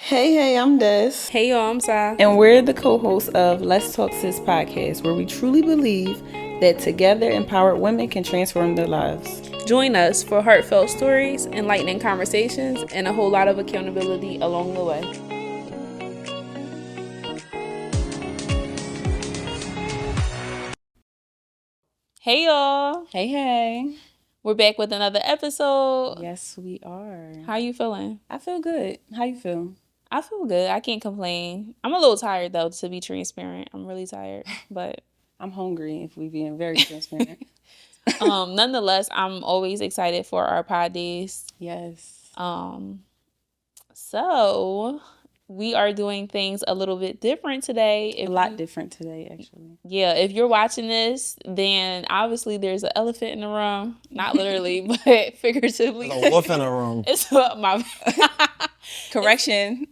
Hey, I'm Des. Hey y'all, I'm Sai. And we're the co-hosts of Let's Talk Sis podcast, where we truly believe that together empowered women can transform their lives. Join us for heartfelt stories, enlightening conversations, and a whole lot of accountability along the way. Hey y'all. Hey. We're back with another episode. Yes, we are. How you feeling? I feel good. How you feel? I feel good. I can't complain. I'm a little tired though, to be transparent. I'm really tired, but I'm hungry if we being very transparent. nonetheless, I'm always excited for our pod days. Yes. So we are doing things a little bit different today. A lot different today, actually. Yeah, if you're watching this, then obviously there's an elephant in the room. Not literally, but figuratively. There's a wolf in the room. It's my Correction.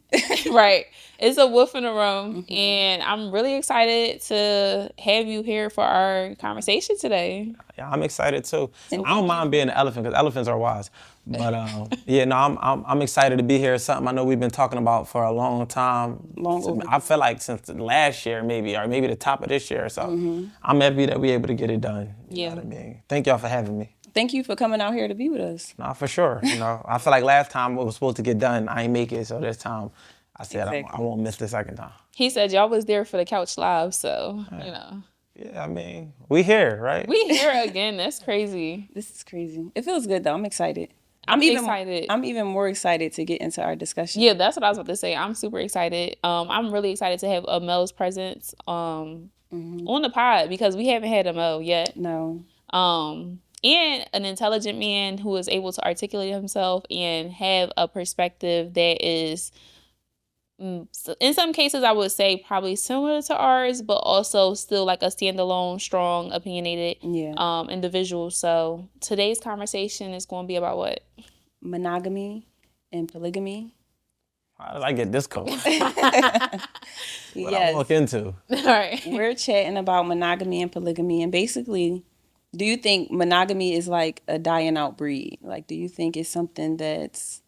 right. It's a wolf in the room, and I'm really excited to have you here for our conversation today. Yeah, I'm excited too. I don't mind being an elephant because elephants are wise. But I'm excited to be here. It's something I know we've been talking about for a long time. I feel like since last year maybe, or maybe the top of this year or so. I'm happy that we're able to get it done. You know what I mean? Thank y'all for having me. Thank you for coming out here to be with us. Nah, for sure. I feel like last time it was supposed to get done, I ain't make it. So this time I said I won't miss the second time. He said y'all was there for the couch live, so Yeah, I mean, we here, right? We here again. That's crazy. This is crazy. It feels good though. I'm excited. I'm excited. I'm even more excited to get into our discussion. Yeah, that's what I was about to say. I'm super excited. I'm really excited to have Mel's presence on the pod because we haven't had a Mel yet. No. And an intelligent man who is able to articulate himself and have a perspective that is, in some cases, I would say probably similar to ours, but also still like a standalone, strong, opinionated individual. So today's conversation is going to be about what? Monogamy and polygamy. How did I get this cold? What I walk into. All right. We're chatting about monogamy and polygamy, and basically, do you think monogamy is like a dying out breed? Like, do you think it's something that's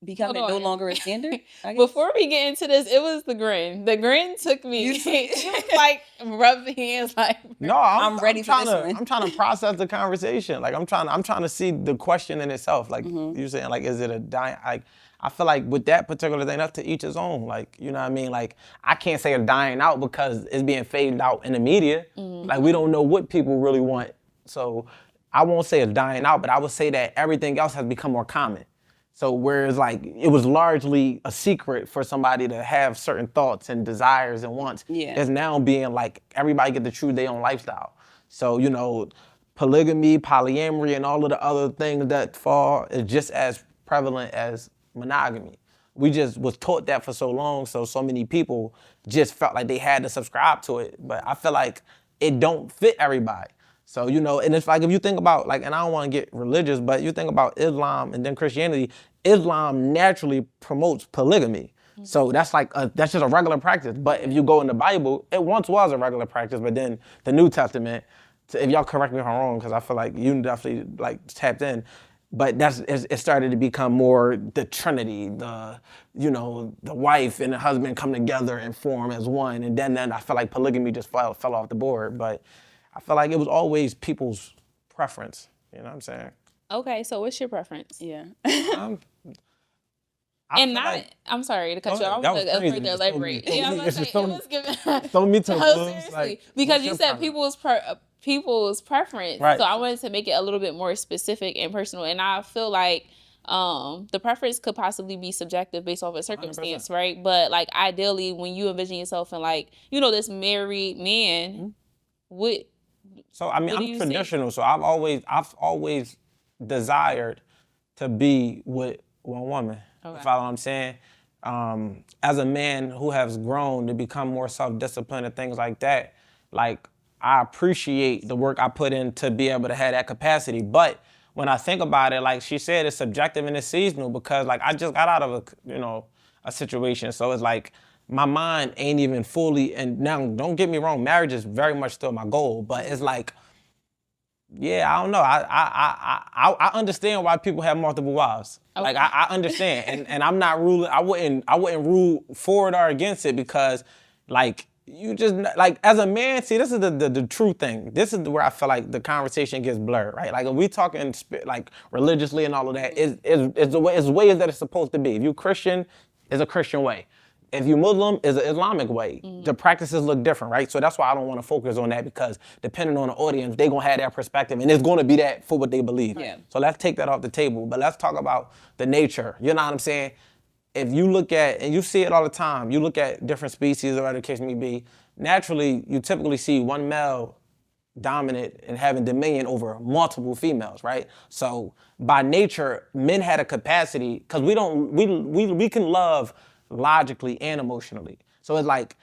becoming no longer a standard? Before we get into this, it was the grin. The grin took me. It was like rubbing hands. Like no, I'm ready for this one. I'm trying to process the conversation. Like I'm trying to see the question in itself. Like you're saying, like is it a dying? Like I feel like with that particular thing, that's to each his own. Like you know what I mean? Like I can't say a dying out because it's being faded out in the media. Like we don't know what people really want. So I won't say it's dying out, but I would say that everything else has become more common. So whereas like it was largely a secret for somebody to have certain thoughts and desires and wants, it's now being like everybody get to choose their own lifestyle. So polygamy, polyamory, and all of the other things that fall is just as prevalent as monogamy. We just was taught that for so long, so many people just felt like they had to subscribe to it. But I feel like it don't fit everybody. So, and it's like if you think about like, and I don't want to get religious, but you think about Islam and then Christianity, Islam naturally promotes polygamy. So that's that's just a regular practice. But if you go in the Bible, it once was a regular practice, but then the New Testament, if y'all correct me if I'm wrong, because I feel like you definitely like tapped in, but it started to become more the Trinity, the wife and the husband come together and form as one. And then I feel like polygamy just fell off the board. But I feel like it was always people's preference. You know what I'm saying? Okay, so what's your preference? Yeah. I'm sorry to cut you off. I was afraid to elaborate. Yeah, I was saying, it was given. Throw me to the seriously. Like, because you said people's preference. Right. So I wanted to make it a little bit more specific and personal. And I feel like the preference could possibly be subjective based off of circumstance, 100%. Right? But like ideally, when you envision yourself in like, this married man, So I mean, I'm traditional, so I've always desired to be with one woman. Okay. You follow what I'm saying? As a man who has grown to become more self-disciplined and things like that, like I appreciate the work I put in to be able to have that capacity. But when I think about it, like she said, it's subjective and it's seasonal because like I just got out of a situation, so it's like my mind ain't even fully. And now, don't get me wrong, marriage is very much still my goal, but it's like Yeah, I don't know. I understand why people have multiple wives. Okay. Like I understand, and I'm not ruling. I wouldn't rule for it or against it because, like, you just like as a man. See, this is the true thing. This is where I feel like the conversation gets blurred, right? Like if we talking like religiously and all of that, it's the way it's ways that it's supposed to be. If you Christian, it's a Christian way. If you Muslim, is an Islamic way. The practices look different, right? So that's why I don't want to focus on that because depending on the audience, they're going to have their perspective and it's going to be that for what they believe. Yeah. So let's take that off the table. But let's talk about the nature. You know what I'm saying? If you look at, and you see it all the time, you look at different species or whatever the case may be, naturally, you typically see one male dominant and having dominion over multiple females, right? So by nature, men had a capacity, because we can love logically and emotionally. So it's like,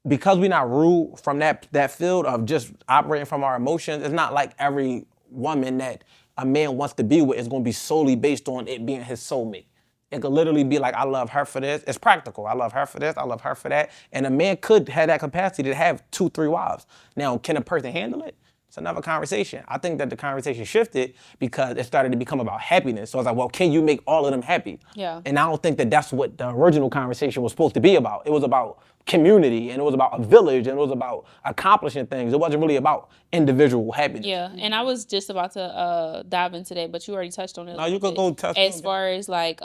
because we're not ruled from that field of just operating from our emotions, it's not like every woman that a man wants to be with is going to be solely based on it being his soulmate. It could literally be like, I love her for this. It's practical. I love her for this. I love her for that. And a man could have that capacity to have 2, 3 wives. Now, can a person handle it? It's another conversation. I think that the conversation shifted because it started to become about happiness. So I was like, well, can you make all of them happy? Yeah. And I don't think that that's what the original conversation was supposed to be about. It was about community, and it was about a village, and it was about accomplishing things. It wasn't really about individual happiness. Yeah, and I was just about to dive into that, but you already touched on it. No, you could go touch on as it. far as like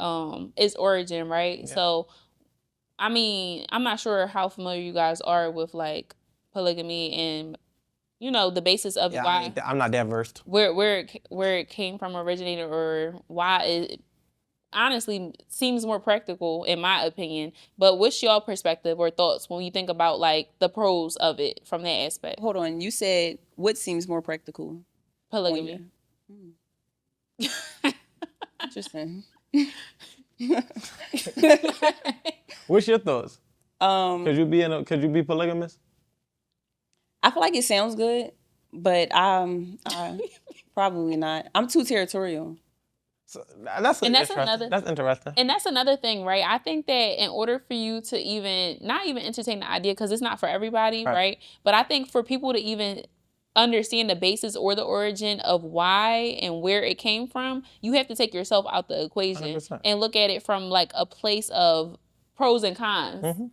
its origin, right? Yeah. So, I mean, I'm not sure how familiar you guys are with like polygamy and the basis of Yeah, why I'm not that versed. where it came from, originated, or why it honestly seems more practical in my opinion. But what's your perspective or thoughts when you think about like the pros of it from that aspect? Hold on. You said what seems more practical? Polygamy. Interesting. What's your thoughts? Um, Could you be polygamous? I feel like it sounds good, but I probably not. I'm too territorial. So that's interesting. And that's another thing, right? I think that in order for you to not even entertain the idea, because it's not for everybody, right? But I think for people to even understand the basis or the origin of why and where it came from, you have to take yourself out the equation 100%. and look at it from like a place of pros and cons.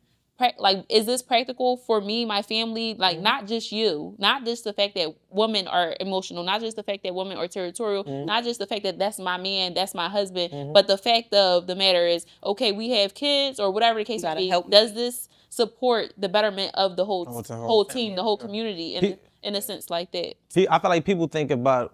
Like, is this practical for me, my family? Like, not just you, not just the fact that women are emotional, not just the fact that women are territorial, not just the fact that that's my man, that's my husband, but the fact of the matter is, okay, we have kids or whatever the case may be. Does this support the betterment of the whole team, the whole community in a sense like that? See, I feel like people think about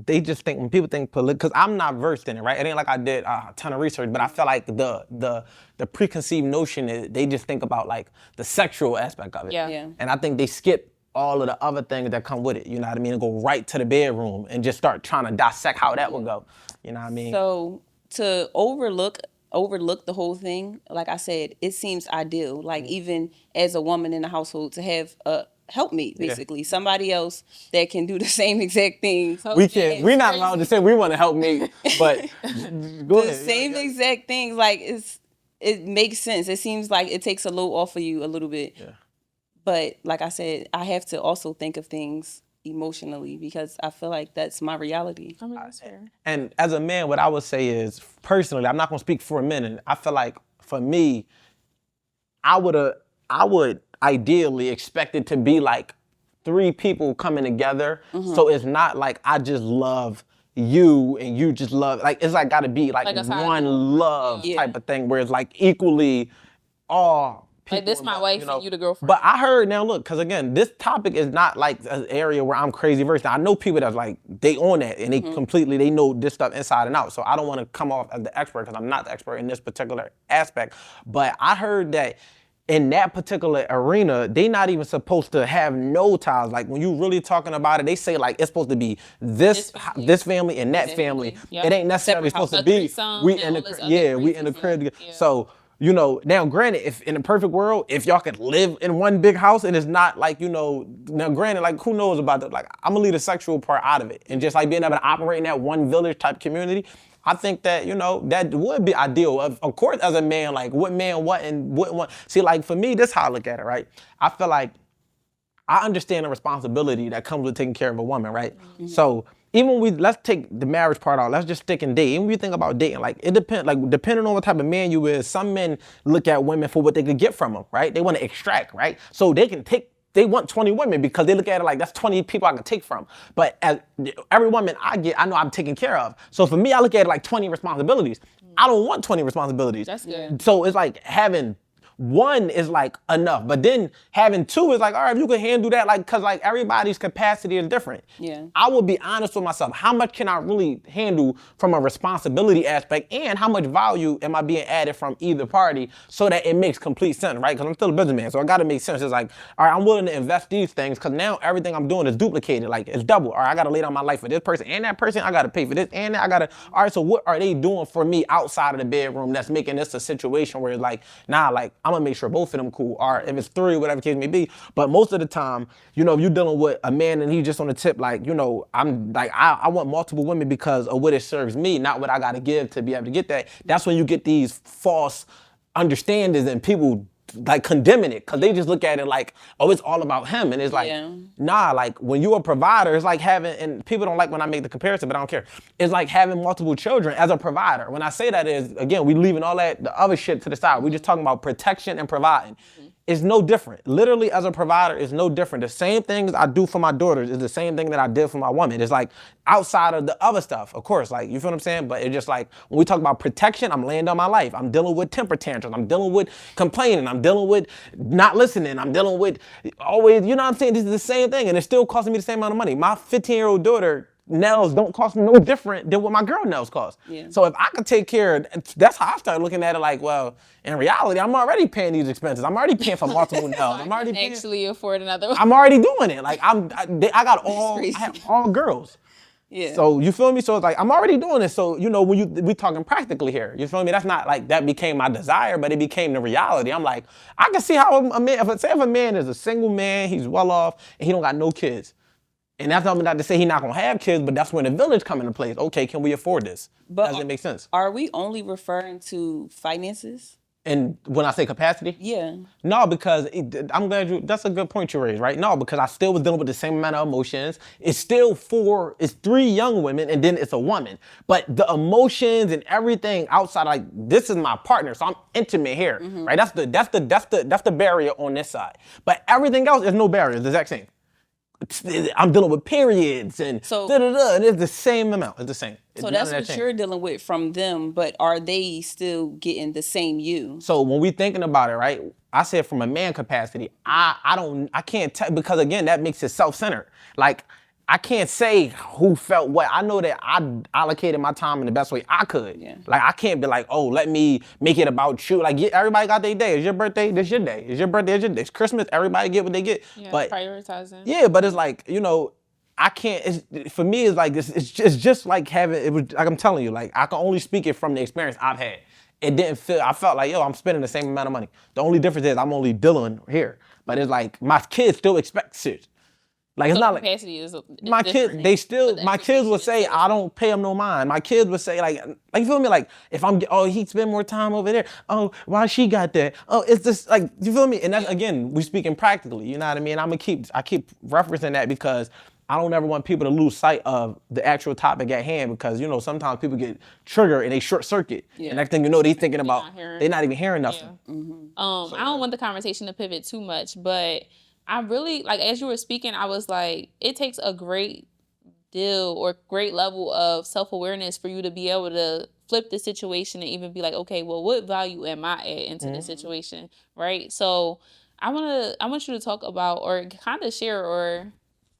they just think when people think because I'm not versed in it, right? It ain't like I did a ton of research, but I feel like the preconceived notion is they just think about like the sexual aspect of it. Yeah. And I think they skip all of the other things that come with it, you know what I mean? And go right to the bedroom and just start trying to dissect how that would go, you know what I mean? So to overlook the whole thing, like I said, it seems ideal. Like even as a woman in the household to have a helpmate, basically somebody else that can do the same exact thing. We're not allowed to say we want to help me, but go ahead. The same exact things. Like it makes sense. It seems like it takes a load off of you a little bit. Yeah. But like I said, I have to also think of things emotionally because I feel like that's my reality. I mean, that's fair. And as a man, what I would say is, personally, I'm not gonna speak for a minute. I feel like for me, I would ideally expect it to be like 3 people coming together. So it's not like I just love you and you just love, like it's like gotta be like one love type of thing where it's like equally all people. Like this my wife and you the girlfriend. But I heard, now look, because again, this topic is not like an area where I'm crazy versed. I know people that's like, they own that and they know this stuff inside and out. So I don't want to come off as the expert because I'm not the expert in this particular aspect. But I heard that in that particular arena, they not even supposed to have no ties. Like when you really talking about it, they say like it's supposed to be this family and that family. Yep. It ain't necessarily supposed to be we in the crib together. So, you know, now granted, if in a perfect world, if y'all could live in one big house and it's not like, you know, now granted, like who knows about the, like I'm gonna leave the sexual part out of it and just like being able to operate in that one village type community. I think that, you know, that would be ideal. Of course, as a man, like what man what and wouldn't want. See, like for me, this is how I look at it, right? I feel like I understand the responsibility that comes with taking care of a woman, right? So even let's take the marriage part out. Let's just stick in dating. Even when you think about dating, like it depends. Like depending on what type of man you is, some men look at women for what they could get from them, right? They want to extract, right? So they want 20 women because they look at it like that's 20 people I can take from. But as every woman I get, I know I'm taken care of. So for me, I look at it like 20 responsibilities. I don't want 20 responsibilities. That's good. So it's like having one is like enough, but then having two is like, all right, if you can handle that, like, cause like everybody's capacity is different. Yeah. I will be honest with myself. How much can I really handle from a responsibility aspect, and how much value am I being added from either party so that it makes complete sense, right? Cause I'm still a businessman, so I gotta make sense. It's like, all right, I'm willing to invest these things, cause now everything I'm doing is duplicated, like it's double. All right, I gotta lay down my life for this person and that person. I gotta pay for this and that. All right, so what are they doing for me outside of the bedroom that's making this a situation where it's like, nah, like, I'm gonna make sure both of them cool, or if it's three, whatever the case may be. But most of the time, you know, if you're dealing with a man and he's just on the tip, like, you know, I'm like, I want multiple women because of what it serves me, not what I gotta give to be able to get that. That's when you get these false understandings and people like condemning it, because they just look at it like, oh, it's all about him. And it's like, nah, like when you're a provider, it's like having, and people don't like when I make the comparison, but I don't care. It's like having multiple children as a provider. When I say that is, again, we leaving all that, the other shit to the side. We just talking about protection and providing. It's no different. Literally, as a provider, it's no different. The same things I do for my daughters is the same thing that I did for my woman. It's like outside of the other stuff, of course, like, you feel what I'm saying? But it's just like, when we talk about protection, I'm laying down my life. I'm dealing with temper tantrums. I'm dealing with complaining. I'm dealing with not listening. I'm dealing with always, you know what I'm saying? This is the same thing, and it's still costing me the same amount of money. My 15-year-old daughter, nails don't cost me no different than what my girl nails cost. So if I could take care of, that's how I started looking at it, like, well, in reality, I'm already paying these expenses. I'm already paying for multiple nails. I'm already paying, actually afford another one. I'm already doing it. Like I have all girls. Yeah. So you feel me? So it's like, I'm already doing this. So, you know, we talking practically here. You feel me? That's not like that became my desire, but it became the reality. I'm like, I can see how a man, if a man is a single man, he's well off, and he don't got no kids. And that's not to say he's not gonna have kids, but that's when the village come into place. Okay, can we afford this? But does it make sense? Are we only referring to finances? And when I say capacity? Yeah. No, because I'm glad that's a good point you raised, right? No, because I still was dealing with the same amount of emotions. It's three young women, and then it's a woman. But the emotions and everything outside, like, this is my partner, so I'm intimate here, right? That's the barrier on this side. But everything else is no barrier, the exact same. I'm dealing with periods and and it's the same amount. It's the same. So that's what you're dealing with from them, but are they still getting the same you? So when we thinking about it, right? I said from a man capacity, I can't tell, because again, that makes it self-centered. Like, I can't say who felt what. I know that I allocated my time in the best way I could. Yeah. Like, I can't be like, oh, let me make it about you. Like, everybody got their day. It's your birthday, this your day. It's your birthday, it's your day. It's Christmas, everybody get what they get. Yeah, but prioritizing. Yeah, but it's like, you know, I can't, for me, it's like, it's just like having, it was, like I'm telling you, like, I can only speak it from the experience I've had. I felt like, yo, I'm spending the same amount of money. The only difference is I'm only dealing here. But it's like, my kids still expect shit. Like, it's not like my kids. My kids would say, I don't pay them no mind. My kids would say, like, you feel me? Like, if he spend more time over there. Oh, why she got that? Oh, it's just like, you feel me? And that's, again, we speaking practically. You know what I mean? I keep referencing that because I don't ever want people to lose sight of the actual topic at hand, because, you know, sometimes people get triggered and they short circuit. Yeah. And next thing you know, they thinking about, they're not even hearing nothing. Yeah. I don't want the conversation to pivot too much, but I really, like, as you were speaking, I was like, it takes a great deal or great level of self-awareness for you to be able to flip the situation and even be like, okay, well, what value am I adding into this situation, right? So I want you to talk about, or kind of share, or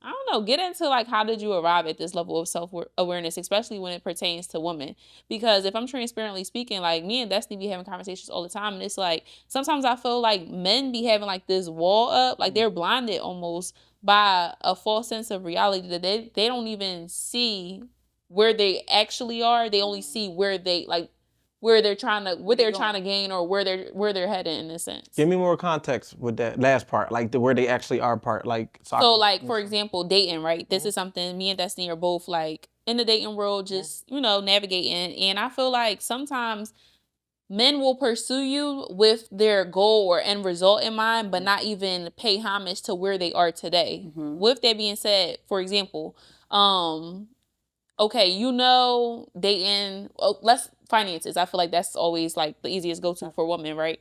I don't know, get into like, how did you arrive at this level of self-awareness, especially when it pertains to women? Because if I'm transparently speaking, like, me and Destiny be having conversations all the time, and it's like, sometimes I feel like men be having like this wall up, like they're blinded almost by a false sense of reality, that they don't even see where they actually are. They only see where they're trying to gain, or where they're heading, in a sense. Give me more context with that last part, like where they actually are part, like. So like, for example, dating, right? This is something me and Destiny are both like in the dating world, just, you know, navigating. And I feel like sometimes men will pursue you with their goal or end result in mind, but not even pay homage to where they are today. With that being said, for example, okay, dating, less finances. I feel like that's always like the easiest go-to for women, right?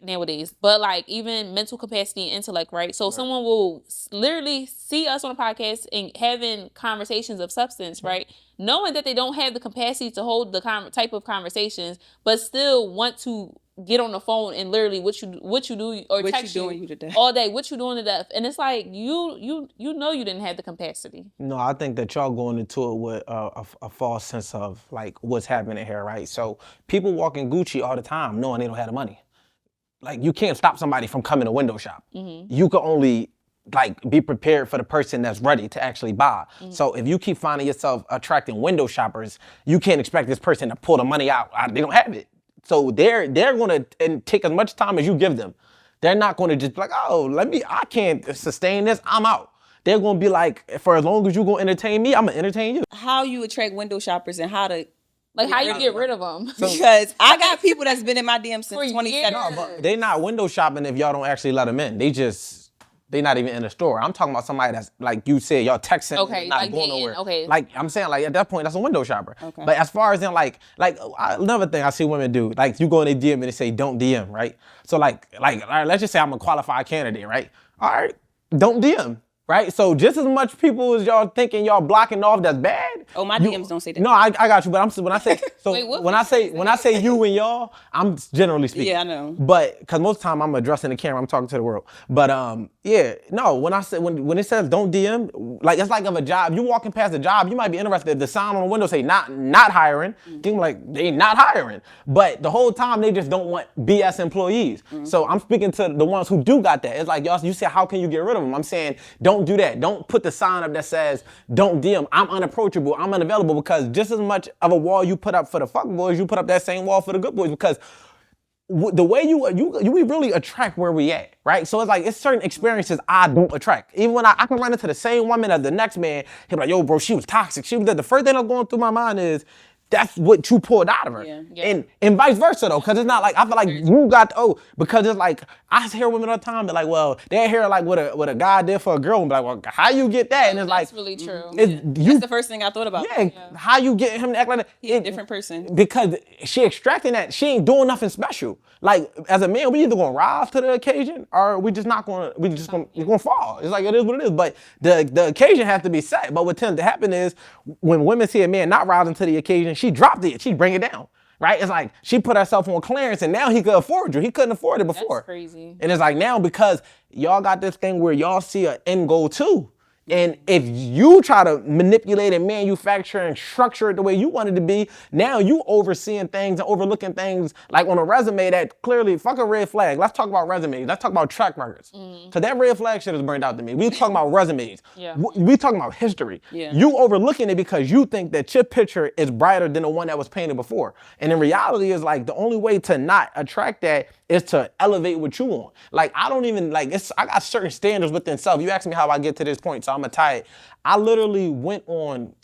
Nowadays. But like even mental capacity and intellect, right? So someone will literally see us on a podcast and having conversations of substance, right? Knowing that they don't have the capacity to hold the type of conversations, but still want to get on the phone and literally what you do or what text you all day, what you doing to death. And it's like you know you didn't have the capacity. No, I think that y'all going into it with a false sense of like what's happening here, right? So people walk in Gucci all the time knowing they don't have the money. Like, you can't stop somebody from coming to window shop. You can only like be prepared for the person that's ready to actually buy. So if you keep finding yourself attracting window shoppers, you can't expect this person to pull the money out. They don't have it. So they're going to take as much time as you give them. They're not going to just be like, oh, I can't sustain this, I'm out. They're going to be like, for as long as you're going to entertain me, I'm going to entertain you. How you attract window shoppers and how to... Like, how you get rid of them? Because I got people that's been in my DMs since 2017. No, but they not window shopping if y'all don't actually let them in. They not even in the store. I'm talking about somebody that's, like you said, y'all texting, not like going nowhere. Okay. Like, I'm saying, like, at that point, that's a window shopper. Okay. But as far as in, like another thing I see women do, like, you go in their DM and they say, don't DM, right? So, like, all right, let's just say I'm a qualified candidate, right? All right, don't DM. Right? So just as much people as y'all thinking y'all blocking off, that's bad. Oh, my DMs don't say that. No, I got you, but when I say so wait, when I say you and y'all, I'm generally speaking. Yeah, I know. But because most of the time I'm addressing the camera, I'm talking to the world. But yeah, no, when I say when it says don't DM, like it's like of a job. You walking past a job, you might be interested. The sign on the window say not hiring. Think like they not hiring. But the whole time they just don't want BS employees. So I'm speaking to the ones who do got that. It's like y'all, you say how can you get rid of them? I'm saying don't do that. Don't put the sign up that says don't DM. I'm unapproachable. I'm unavailable, because just as much of a wall you put up for the fuck boys, you put up that same wall for the good boys, because the way we really attract where we at, right? So it's like it's certain experiences I don't attract. Even when I can run into the same woman as the next man, he'll be like, yo, bro, she was toxic. She was the first thing that's going through my mind is that's what you pulled out of her. Yeah. And vice versa though, because it's not like I feel like you got because it's like I hear women all the time be like, well, they hear like what a guy did for a girl and be like, well, how you get that? And it's that's like really true. That's the first thing I thought about. Yeah, how you get him to act like that? He's a different person. Because she extracting that, she ain't doing nothing special. Like as a man, we either gonna rise to the occasion or we just gonna fall. It's like it is what it is. But the occasion has to be set. But what tends to happen is when women see a man not rising to the occasion, she dropped it. She bring it down. Right? It's like she put herself on clearance and now he could afford you. He couldn't afford it before. That's crazy. And it's like now because y'all got this thing where y'all see an end goal too. And if you try to manipulate and manufacture and structure it the way you want it to be, now you overseeing things and overlooking things like on a resume that clearly, fuck a red flag. Let's talk about resumes. Let's talk about track records. Because that red flag shit is burned out to me. We talking about resumes. We talking about history. You overlooking it because you think that your picture is brighter than the one that was painted before. And in reality, is like the only way to not attract that is to elevate what you want. Like I don't even I got certain standards within self. You asked me how I get to this point, so I'm gonna tie it. I literally went on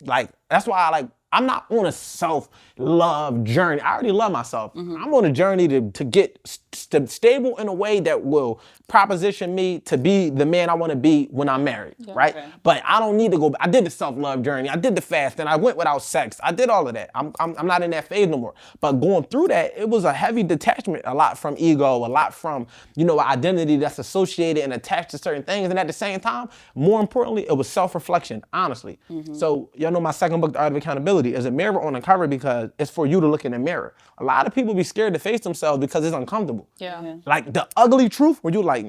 that's why I'm not on a self-love journey. I already love myself. I'm on a journey to get stable in a way that will proposition me to be the man I want to be when I'm married, right? Okay. But I don't need to go. I did the self-love journey. I did the fast, and I went without sex. I did all of that. I'm not in that phase no more. But going through that, it was a heavy detachment, a lot from ego, a lot from, an identity that's associated and attached to certain things. And at the same time, more importantly, it was self-reflection, honestly. So y'all know my second book, The Art of Accountability, is a mirror on the cover because it's for you to look in the mirror. A lot of people be scared to face themselves because it's uncomfortable. Yeah. Like the ugly truth where you I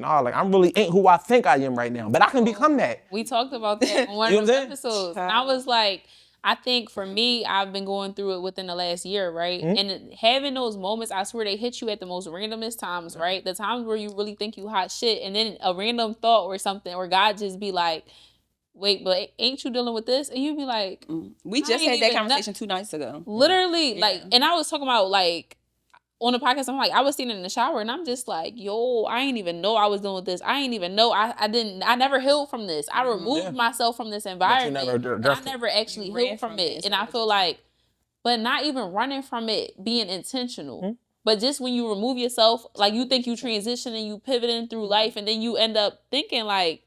really ain't who I think I am right now, but I can become that. We talked about that on one of those episodes. And I was like, I think for me, I've been going through it within the last year, right? And having those moments, I swear they hit you at the most randomest times, right? The times where you really think you hot shit, and then a random thought or something, or God just be like, wait, but ain't you dealing with this? And you be like, we just had that conversation 2 nights ago. Literally, and I was talking about on the podcast, I'm like, I was sitting in the shower and I'm just like, yo, I ain't even know I was doing this. I ain't even know I never healed from this. I removed myself from this environment. I never actually healed from it. And I feel like, but not even running from it, being intentional. But just when you remove yourself, like you think you transitioning, you pivoting through life, and then you end up thinking like,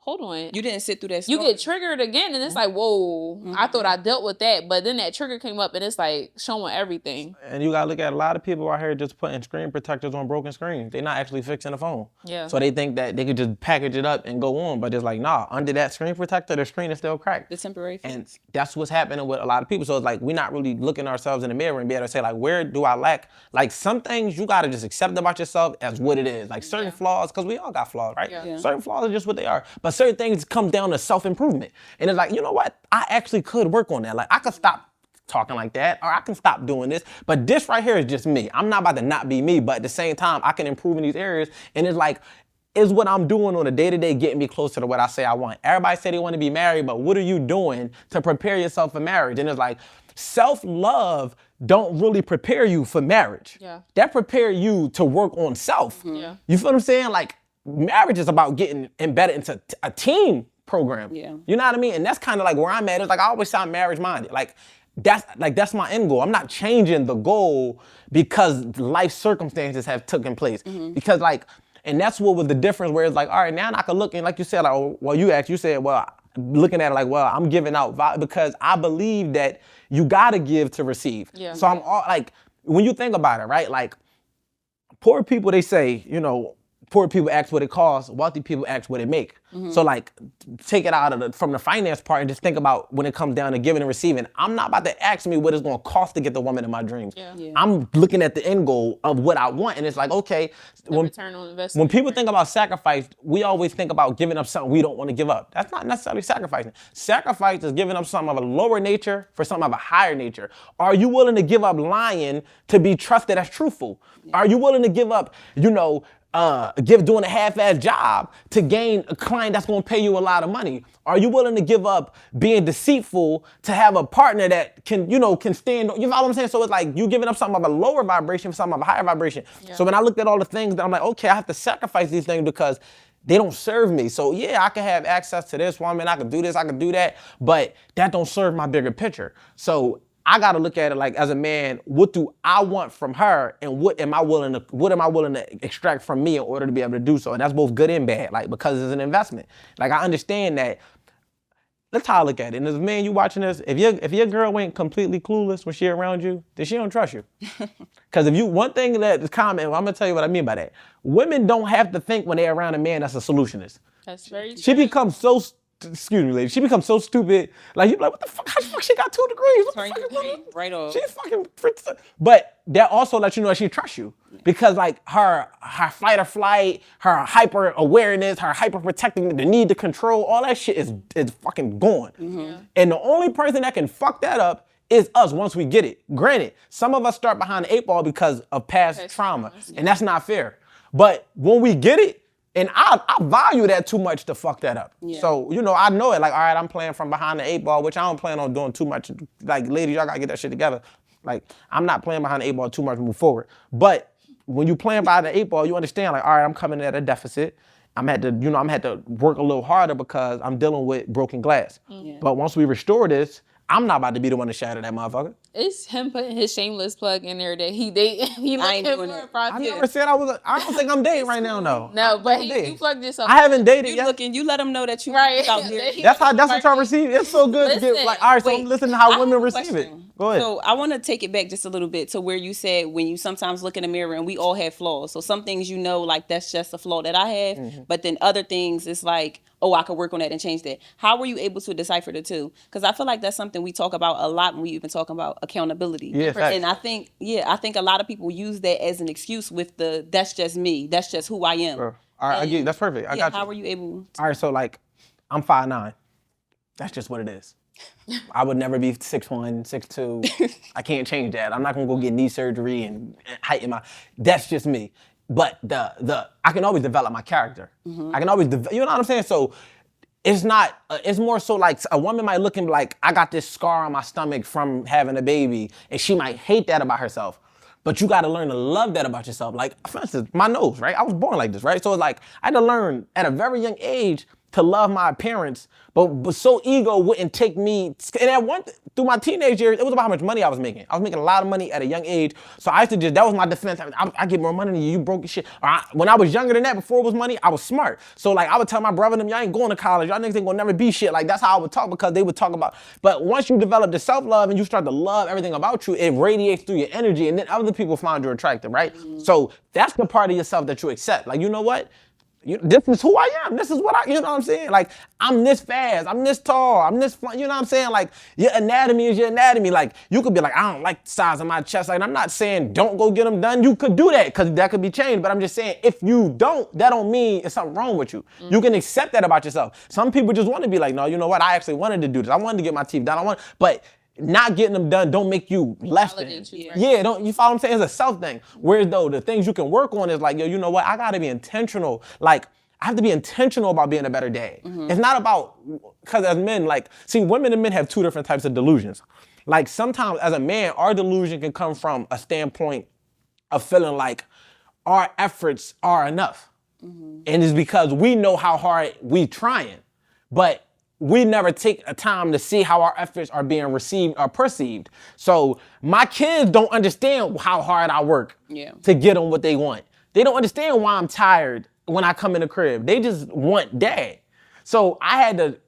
hold on. You didn't sit through that You story. get triggered again, and it's like, whoa, I thought I dealt with that. But then that trigger came up, and it's like showing everything. And you gotta look at a lot of people out here just putting screen protectors on broken screens. They're not actually fixing the phone. Yeah. So they think that they could just package it up and go on, but it's like, nah, under that screen protector, the screen is still cracked. The temporary fix. And that's what's happening with a lot of people. So it's like, we're not really looking ourselves in the mirror and be able to say like, where do I lack? Like some things you gotta just accept about yourself as what it is. Like certain flaws, because we all got flaws, right? Yeah. Certain flaws are just what they are. But certain things come down to self-improvement. And it's like, you know what? I actually could work on that. Like I could stop talking like that, or I can stop doing this. But this right here is just me. I'm not about to not be me, but at the same time, I can improve in these areas. And it's like, is what I'm doing on a day-to-day getting me closer to what I say I want? Everybody say they want to be married, but what are you doing to prepare yourself for marriage? And it's like, self-love don't really prepare you for marriage. Yeah. That prepare you to work on self. Yeah. You feel what I'm saying? Like, marriage is about getting embedded into a team program. Yeah. You know what I mean? And that's kind of like where I'm at. It's like I always sound marriage minded. Like that's my end goal. I'm not changing the goal because life circumstances have taken place. Because like, and that's what was the difference where it's like, all right, now I can look and like you said, like, oh, well, you said, well, looking at it like, well, I'm giving out because I believe that you gotta give to receive. Yeah. So I'm all like, when you think about it, right? Like poor people, they say, you know, poor people ask what it costs, wealthy people ask what it make. So like, take it out of from the finance part and just think about when it comes down to giving and receiving. I'm not about to ask me what it's gonna cost to get the woman in my dreams. Yeah. Yeah. I'm looking at the end goal of what I want, and it's like, okay, Return on investment. when people think about sacrifice, we always think about giving up something we don't want to give up. That's not necessarily sacrificing. Sacrifice is giving up something of a lower nature for something of a higher nature. Are you willing to give up lying to be trusted as truthful? Are you willing to give up, you know, doing a half-ass job to gain a client that's gonna pay you a lot of money? Are you willing to give up being deceitful to have a partner that can, you know, can stand, you know what I'm saying? So it's like you giving up something of a lower vibration for something of a higher vibration. Yeah. So when I looked at all the things, I'm like, okay, I have to sacrifice these things because they don't serve me. So yeah, I can have access to this woman, I can do this, I can do that, but that don't serve my bigger picture. So I gotta look at it like, as a man, what do I want from her, and what am I willing to extract from me in order to be able to do so? And that's both good and bad, like, because it's an investment. Like, I understand that. That's how I look at it. And as a man, you watching this, if your girl ain't completely clueless when she around you, then she don't trust you. Because one thing that is common, well, I'm gonna tell you what I mean by that. Women don't have to think when they're around a man that's a solutionist. That's very true. She becomes so excuse me, lady. She becomes so stupid. Like, you're like, what the fuck? How the fuck she got 2 degrees? What Turn the your fuck is brain right off. She's fucking. But that also lets you know that she trusts you, because like her fight or flight, her hyper awareness, her hyper protecting, the need to control, all that shit is fucking gone. And the only person that can fuck that up is us once we get it. Granted, some of us start behind the 8 ball because of past trauma, and that's not fair. But when we get it, and I value that too much to fuck that up. Yeah. So, you know, I know it. Like, all right, I'm playing from behind the 8 ball, which I don't plan on doing too much. Like, ladies, y'all gotta get that shit together. Like, I'm not playing behind the 8 ball too much to move forward. But when you playing behind the 8 ball, you understand, like, all right, I'm coming at a deficit. I'm had to work a little harder because I'm dealing with broken glass. Yeah. But once we restore this, I'm not about to be the one to shatter that motherfucker. It's him putting his shameless plug in there that he looking ain't doing for it. a prostitute. I never said I don't think I'm dating right now, though. No, but I'm dating. you plugged yourself. I haven't dated yet. You let them know that you Right. out here. That's what y'all receive. It's so good to get, Listen, like, all right, so I'm wait, listening to how I women have a receive it. question. Go ahead. So I want to take it back just a little bit to where you said when you sometimes look in the mirror, and we all have flaws. So some things, you know, like that's just a flaw that I have, but then other things it's like, oh, I could work on that and change that. How were you able to decipher the two? Because I feel like that's something we talk about a lot when we even talk about accountability. Yeah, facts. And I think a lot of people use that as an excuse with that's just me, that's just who I am. Sure. All right, I get, that's perfect. I got you. How were you able to? All right, so like, I'm 5'9". That's just what it is. I would never be 6'1", 6'2". I can't change that. I'm not gonna go get knee surgery and heighten that's just me. But I can always develop my character. I can always, you know what I'm saying? So it's not, it's more so like a woman might look and be like, I got this scar on my stomach from having a baby, and she might hate that about herself. But you gotta learn to love that about yourself. Like, for instance, my nose, right? I was born like this, right? So it's like, I had to learn at a very young age to love my appearance, but so ego wouldn't take me. And at through my teenage years, it was about how much money I was making. I was making a lot of money at a young age, so I used to that was my defense. I get more money than you broke your shit. When I was younger than that, before it was money, I was smart. So like I would tell my brother and them, y'all ain't going to college. Y'all niggas ain't gonna never be shit. Like that's how I would talk, because they would talk about. But once you develop the self-love and you start to love everything about you, it radiates through your energy, and then other people find you attractive, right? So that's the part of yourself that you accept. Like, you know what? This is who I am. This is what you know what I'm saying? Like, I'm this fast. I'm this tall. I'm this, you know what I'm saying? Like, your anatomy is your anatomy. Like, you could be like, I don't like the size of my chest. Like, I'm not saying don't go get them done. You could do that, because that could be changed. But I'm just saying, if you don't, that don't mean it's something wrong with you. You can accept that about yourself. Some people just want to be like, no, you know what? I actually wanted to do this. I wanted to get my teeth done. But not getting them done don't make you less than. Yeah, don't you follow what I'm saying? It's a self thing. Whereas though the things you can work on is like, yo, you know what? I gotta be intentional. Like, I have to be intentional about being a better dad. It's not about, because as men, like, see, women and men have two different types of delusions. Like, sometimes as a man, our delusion can come from a standpoint of feeling like our efforts are enough. And it's because we know how hard we trying, but we never take a time to see how our efforts are being received or perceived. So my kids don't understand how hard I work to get them what they want. They don't understand why I'm tired when I come in the crib. They just want dad. So I had to,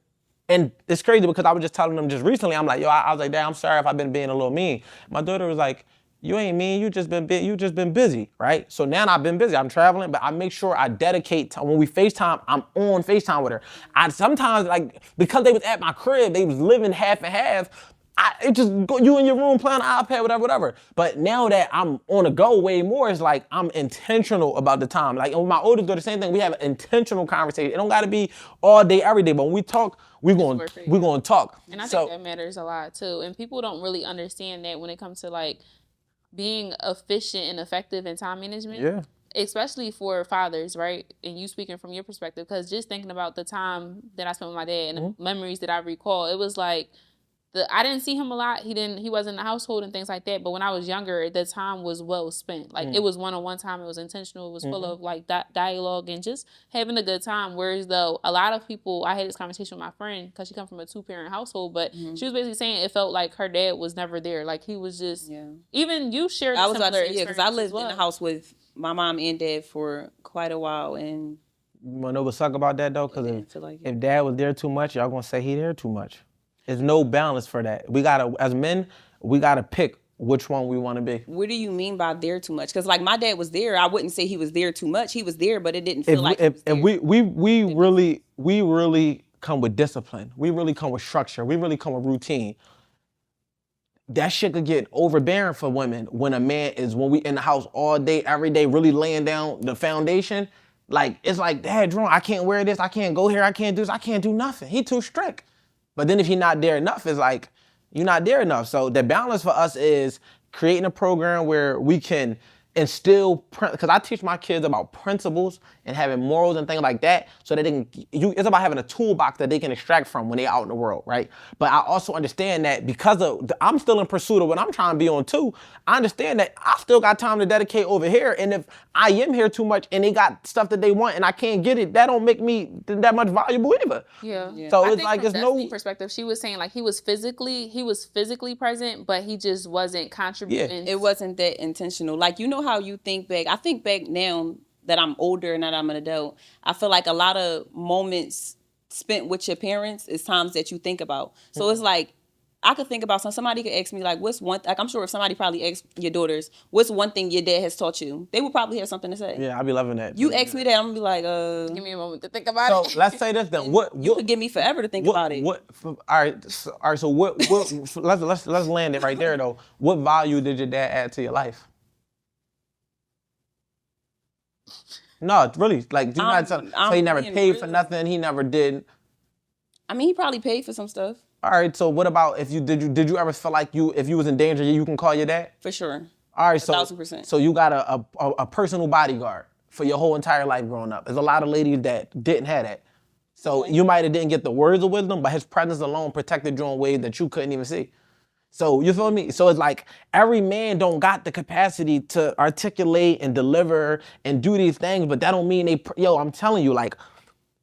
and it's crazy because I was just telling them just recently, I'm like, yo, I was like, Dad, I'm sorry if I've been being a little mean. My daughter was like, you ain't mean, you just been busy, right? So now I've been busy, I'm traveling, but I make sure I dedicate time. When we FaceTime, I'm on FaceTime with her. I sometimes, like, because they was at my crib, they was living half and half, it just go, you in your room playing on the iPad, whatever. But now that I'm on the go way more, it's like I'm intentional about the time. Like, and with my oldest daughter, the same thing. We have an intentional conversation. It don't got to be all day, every day. But when we talk, we're going to talk. And I think that matters a lot too. And people don't really understand that when it comes to like being efficient and effective in time management. Yeah. Especially for fathers, right? And you speaking from your perspective, because just thinking about the time that I spent with my dad and the memories that I recall, it was like, I didn't see him a lot. He wasn't in the household and things like that. But when I was younger, the time was well spent. Like it was one-on-one time. It was intentional. It was full of like dialogue and just having a good time. Whereas though a lot of people, I had this conversation with my friend because she come from a 2-parent household, but she was basically saying it felt like her dad was never there. Like he was just, even you shared I was about to similar say, because I lived in the house with my mom and dad for quite a while. And you want to know what suck about that though? Because if dad was there too much, y'all going to say he there too much. There's no balance for that. We gotta, as men, we gotta pick which one we want to be. What do you mean by there too much? Because like my dad was there. I wouldn't say he was there too much. He was there, but it didn't feel like he was there. We really come with discipline. We really come with structure. We really come with routine. That shit could get overbearing for women when a man is, when we in the house all day, every day, really laying down the foundation. Like, it's like, Dad, Jerome, I can't wear this. I can't go here. I can't do this. I can't do nothing. He too strict. But then if you're not there enough, it's like, you're not there enough. So the balance for us is creating a program where we can instill, because I teach my kids about principles and having morals and things like that, so that they can, it's about having a toolbox that they can extract from when they're out in the world, right? But I also understand that because I'm still in pursuit of what I'm trying to be on too, I understand that I still got time to dedicate over here, and if I am here too much and they got stuff that they want and I can't get it, that don't make me that much valuable either. Yeah. So I it's think like, from it's no Destiny's perspective, she was saying like he was physically present, but he just wasn't contributing. It wasn't that intentional. Like, you know how you think back. I think back now that I'm older and that I'm an adult, I feel like a lot of moments spent with your parents is times that you think about. So it's like, I could think about somebody could ask me like, what's one, like I'm sure if somebody probably asked your daughters, what's one thing your dad has taught you? They would probably have something to say. Yeah, I'd be loving that. You ask me that, I'm gonna be like, give me a moment to think about it. So let's say this then. You could give me forever to think about it. All right. So what let's land it right there though. What value did your dad add to your life? No, really. Like, do you not so he never paid for nothing. He never did. I mean, he probably paid for some stuff. All right. So what about if did you ever feel like if you was in danger, you can call your dad? For sure. All right. So 1,000%. So you got a personal bodyguard for your whole entire life growing up. There's a lot of ladies that didn't have that. So you might have didn't get the words of wisdom, but his presence alone protected you in ways that you couldn't even see. So you feel me? So it's like every man don't got the capacity to articulate and deliver and do these things, but that don't mean I'm telling you, like,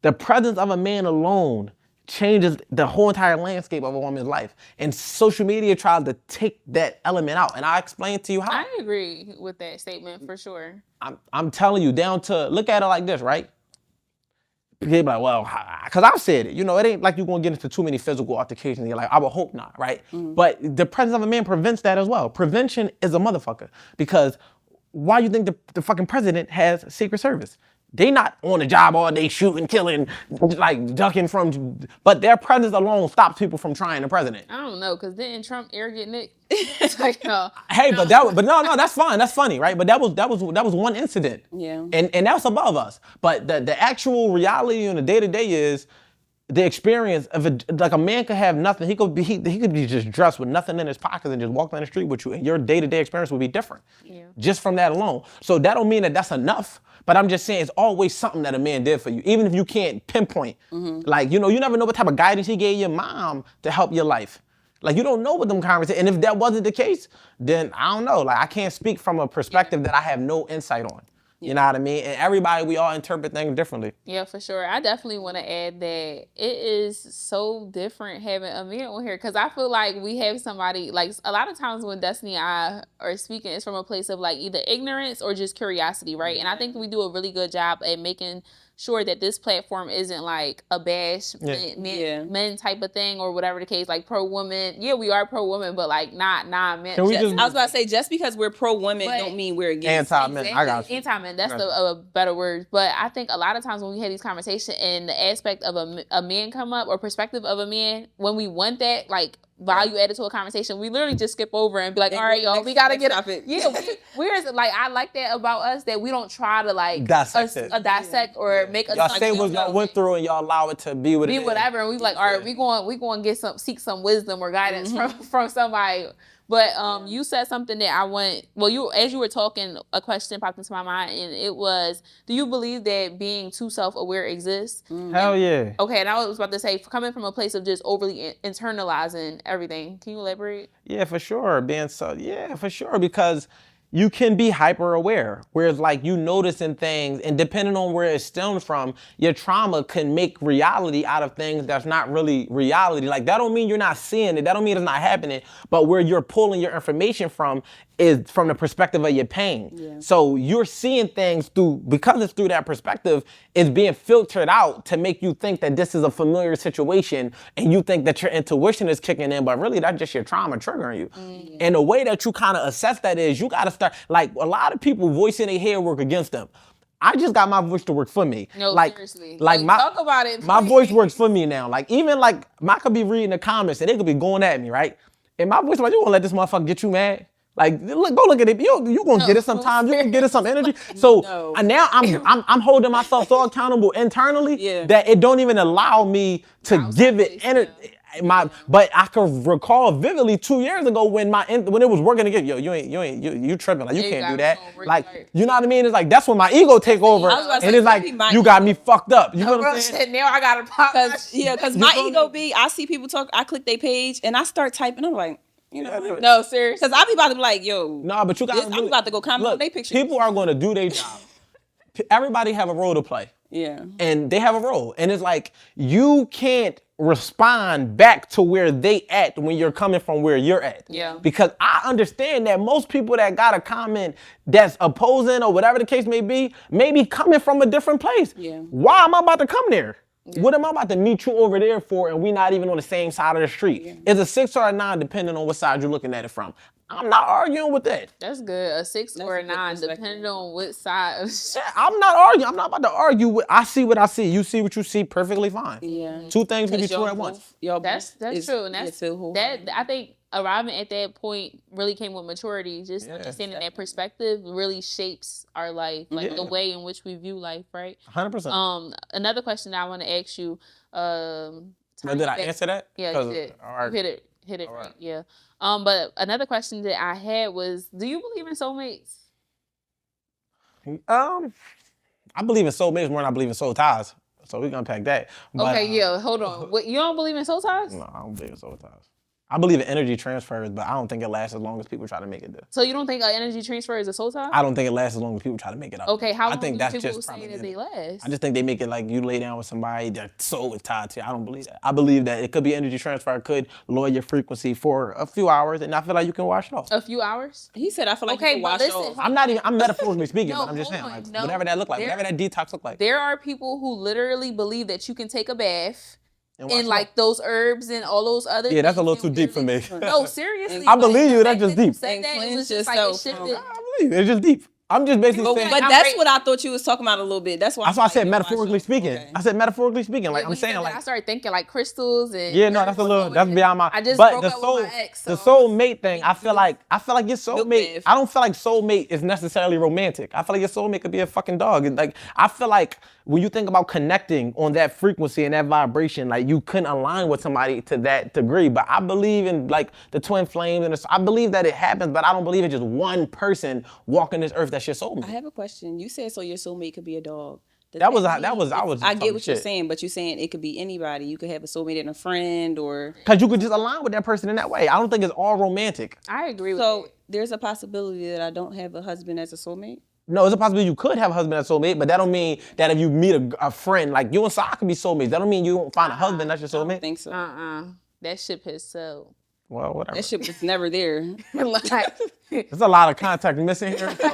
The presence of a man alone changes the whole entire landscape of a woman's life. And social media tries to take that element out. And I explain to you how. I agree with that statement for sure. I'm telling you, down to, look at it like this, right? People be like, well, because I've said it, it ain't like you're going to get into too many physical altercations. You're like, I would hope not, right? But the presence of a man prevents that as well. Prevention is a motherfucker. Because why you think the fucking president has Secret Service? They not on the job all day shooting, killing, like ducking from, but their presence alone stops people from trying the president. I don't know, because didn't Trump air get nicked? It's like, no. Hey, no. but no, that's fine. That's funny, right? But that was one incident. Yeah. And that's above us. But the actual reality on the day-to-day is the experience of like a man could have nothing. He could be just dressed with nothing in his pockets and just walk down the street with you, and your day-to-day experience would be different. Yeah. Just from that alone. So that don't mean that that's enough. But I'm just saying it's always something that a man did for you, even if you can't pinpoint. Like, you never know what type of guidance he gave your mom to help your life. Like, you don't know what them conversations, and if that wasn't the case, then I don't know. Like, I can't speak from a perspective that I have no insight on. You know what I mean? And everybody, we all interpret things differently. Yeah, for sure. I definitely want to add that it is so different having a man on here, because I feel like we have somebody, like a lot of times when Destiny and I are speaking, it's from a place of like either ignorance or just curiosity, right? And I think we do a really good job at making sure that this platform isn't like a bash men type of thing or whatever the case, like pro woman. Yeah, we are pro woman, but like not men. I was about to say, just because we're pro women don't mean we're against anti-men. Exactly. I got you. Anti-men. That's a better word. But I think a lot of times when we have these conversations and the aspect of a man come up or perspective of a man, when we want that like value added to a conversation, we literally just skip over and be like, all right, y'all, we gotta get up. Yeah, we're like, I like that about us, that we don't try to like dissect or make us. Y'all say what y'all went through and y'all allow it to be what it is. Whatever, and we like, all right, we going to seek some wisdom or guidance from somebody. But you said something that I want. Well, as you were talking, a question popped into my mind, and it was, do you believe that being too self-aware exists? Hell yeah. Okay, and I was about to say, coming from a place of just overly internalizing everything. Can you elaborate? Yeah, for sure. For sure, because you can be hyper aware, whereas like you noticing things, and depending on where it stems from, your trauma can make reality out of things that's not really reality. Like that don't mean you're not seeing it, that don't mean it's not happening, but where you're pulling your information from is from the perspective of your pain. Yeah. So you're seeing things because it's through that perspective, it's being filtered out to make you think that this is a familiar situation, and you think that your intuition is kicking in, but really that's just your trauma triggering you. And the way that you kind of assess that is you gotta start, like a lot of people voicing their hair work against them. I just got my voice to work for me. No, like, seriously. Like talk about it. Please. My voice works for me now. Like even like I could be reading the comments and they could be going at me, right? And my voice like, you gonna let this motherfucker get you mad? Like, go look at it. You gonna get it sometimes. You gonna get it some energy. So now I'm holding myself so accountable internally that it don't even allow me to give it energy. But I can recall vividly 2 years ago when it was working again. Yo, you tripping? Like you can't do that. Like you know what I mean? It's like that's when my ego take over, and it's like you got me fucked up. You know what I'm saying? Now I gotta pop. Because my ego be, I see people talk, I click their page and I start typing. I'm like, no, seriously. Because I be about to be like, yo. Nah, but you got. I'm about to go comment on their pictures. People are going to do their job. Everybody have a role to play. Yeah. And they have a role. And it's like, you can't respond back to where they at when you're coming from where you're at. Yeah. Because I understand that most people that got a comment that's opposing or whatever the case may be coming from a different place. Yeah. Why am I about to come there? Yeah. What am I about to meet you over there for and we not even on the same side of the street? Yeah. It's a 6 or a 9 depending on what side you're looking at it from. I'm not arguing with that. That's good. A 6 or a 9 depending on what side. I'm not arguing. I'm not about to argue. I see what I see. You see what you see. Perfectly fine. Yeah. 2 things can be true at once. That's true. And that I think arriving at that point really came with maturity. Just understanding that perspective really shapes our life, like the way in which we view life, right? 100%. Another question that I want to ask you. Did I answer that? Yeah, you did. All right. Hit it right. Yeah. But another question that I had was, do you believe in soulmates? I believe in soulmates more than I believe in soul ties. So we're gonna unpack that. But, okay, hold on. What, you don't believe in soul ties? No, I don't believe in soul ties. I believe in energy transfers, but I don't think it lasts as long as people try to make it do. So you don't think energy transfer is a soul tie? I don't think it lasts as long as people try to make it up. Okay, how long think do that's people just say that they last? I just think they make it like you lay down with somebody, their soul is tied to you. I don't believe that. I believe that it could be energy transfer. It could lower your frequency for a few hours, and I feel like you can wash it off. A few hours? He said, I feel like Okay, you can but wash listen, off. I'm metaphorically speaking, No, but I'm just saying, hold like, on, no. whatever that look like, whatever that detox look like. There are people who literally believe that you can take a bath wash and it like off. those herbs and all those other Yeah, that's a things little too and deep for me. No, seriously. I believe you, the that's fact just that you deep. said And that, it cleanse was just like it yourself shifted. I believe it. It's just deep. I'm just basically saying. But I'm that's right. what I thought you was talking about a little bit. That's why That's why I said you metaphorically wash off. speaking. Okay. I said metaphorically speaking. Like Yeah, I'm when you saying, said that, like I started thinking like crystals and yeah, no, that's a little that's beyond my. I just but broke the up soul, with my ex. the So. soulmate thing. I feel like your soulmate. bath. I don't feel like soulmate is necessarily romantic. I feel like your soulmate could be a fucking dog. Like I feel like when you think about connecting on that frequency and that vibration, like you couldn't align with somebody to that degree. But I believe in like the twin flames, and I believe that it happens. But I don't believe it's just one person walking this earth that's your soulmate. I have a question. You said so your soulmate could be a dog. I was just I get talking what you're shit. saying, but you're saying it could be anybody. You could have a soulmate and a friend, or Cause you could just align with that person in that way. I don't think it's all romantic. I agree with so. it. There's a possibility that I don't have a husband as a soulmate. No, it's a possibility you could have a husband that's soulmate, but that don't mean that if you meet a friend, like you and Sai could be soulmates. That don't mean you won't find a husband that's your I don't soulmate. think so. That ship has sailed. Well, whatever. That shit was never there. Like, There's a lot of contact missing here. So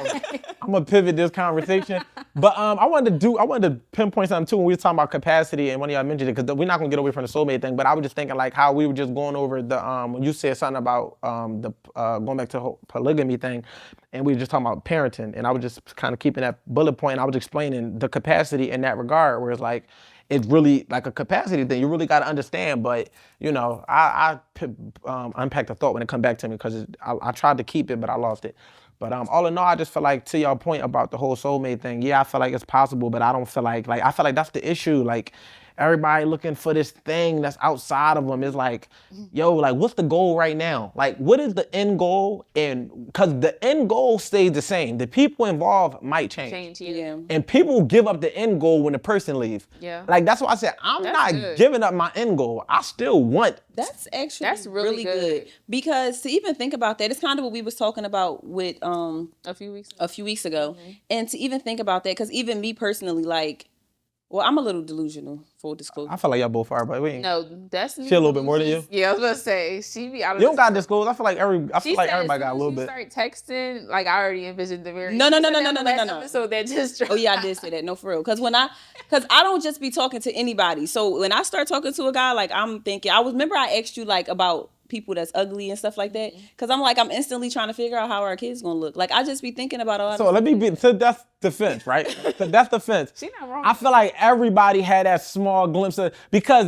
I'm gonna pivot this conversation. But I wanted to pinpoint something too when we were talking about capacity, and one of y'all mentioned it, because we're not gonna get away from the soulmate thing. But I was just thinking like how we were just going over the when you said something about the going back to the whole polygamy thing, and we were just talking about parenting, and I was just kind of keeping that bullet point. And I was explaining the capacity in that regard, where it's like it's really like a capacity thing. You really got to understand. But you know, I unpacked the thought when it come back to me, because I tried to keep it, but I lost it. But all in all, I just feel like, to your point about the whole soulmate thing, yeah, I feel like it's possible, but I don't feel like I feel like that's the issue. Like everybody looking for this thing that's outside of them is like, yo, like what's the goal right now? Like what is the end goal? And because the end goal stays the same, the people involved might change. Yeah. And people give up the end goal when the person leaves. Yeah. Like that's why I said I'm That's not good. giving up my end goal. I still want. That's actually That's really good. good. Because to even think about that, it's kind of what we was talking about with a few weeks ago. ago. And to even think about that, because even me personally, like, well, I'm a little delusional, full disclosure. I feel like y'all both are, but we ain't. No, that's She a little bit more than you? Yeah, I was gonna say she be out of. You don't got to disclose. I feel like She said everybody got a little you bit. start texting, like I already envisioned the very. No. So that just. Oh yeah, I did say that. No, for real. Because I don't just be talking to anybody. So when I start talking to a guy, like I'm thinking, remember I asked you like about people that's ugly and stuff like that. Because I'm instantly trying to figure out how our kids gonna look. Like I just be thinking about all. So let me be to that's defense, right? So that's defense. She not wrong. I feel like everybody had that small glimpse of, because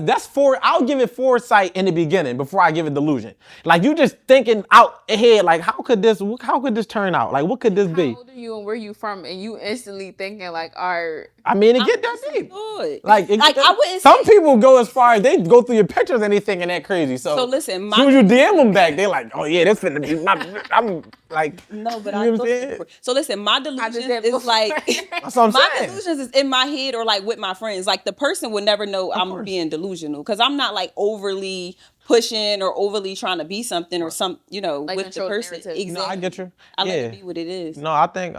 I'll give it foresight in the beginning before I give it delusion. Like you just thinking out ahead, like how could this turn out? Like what could this be? How old are you and where you from? And you instantly thinking like, our. I mean, it get that deep. Good. Like I wouldn't. Some people go as far as they go through your pictures and they thinking that crazy. So listen, as soon as you DM them back, they like, oh yeah, this finna be I'm like. No, but you know what I'm saying? So listen, my delusions said is before. like That's what I'm my saying. delusions is in my head or like with my friends. Like the person would never know I'm course. being delusional, because I'm not like overly pushing or overly trying to be something or some, with the control the person. narrative. Exactly. No, I get you. I like Yeah. to be what it is. No, I think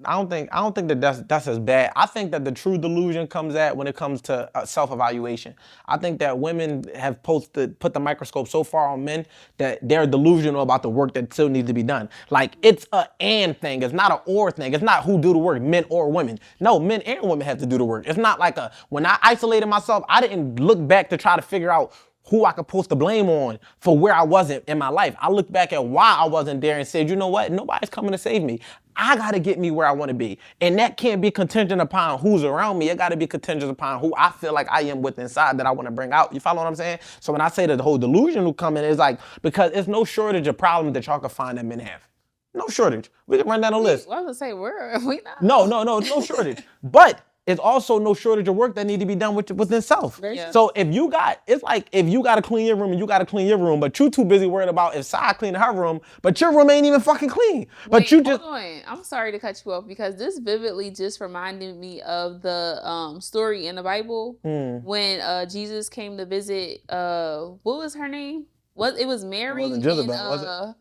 I don't think that that's as bad. I think that the true delusion comes when it comes to self-evaluation. I think that women have put the microscope so far on men that they're delusional about the work that still needs to be done. Like it's a and thing. It's not an or thing. It's not who do the work, men or women. No, men and women have to do the work. It's not like when I isolated myself, I didn't look back to try to figure out who I could post the blame on for where I wasn't in my life. I looked back at why I wasn't there and said, you know what? Nobody's coming to save me. I got to get me where I want to be. And that can't be contingent upon who's around me. It got to be contingent upon who I feel like I am with inside that I want to bring out. You follow what I'm saying? So when I say that the whole delusion will come in, it's like, because it's no shortage of problems that y'all can find that men have. No shortage. We can run down a list. I was gonna say, where are we not? No shortage. But it's also no shortage of work that need to be done within self. Yeah. So if you got to clean your room and you got to clean your room, but you too busy worried about if Sai cleaning her room, but your room ain't even fucking clean. But Wait, you just hold on. I'm sorry to cut you off, because this vividly just reminded me of the story in the Bible when Jesus came to visit. What was her name? It was Mary. It wasn't Jezebel, was it?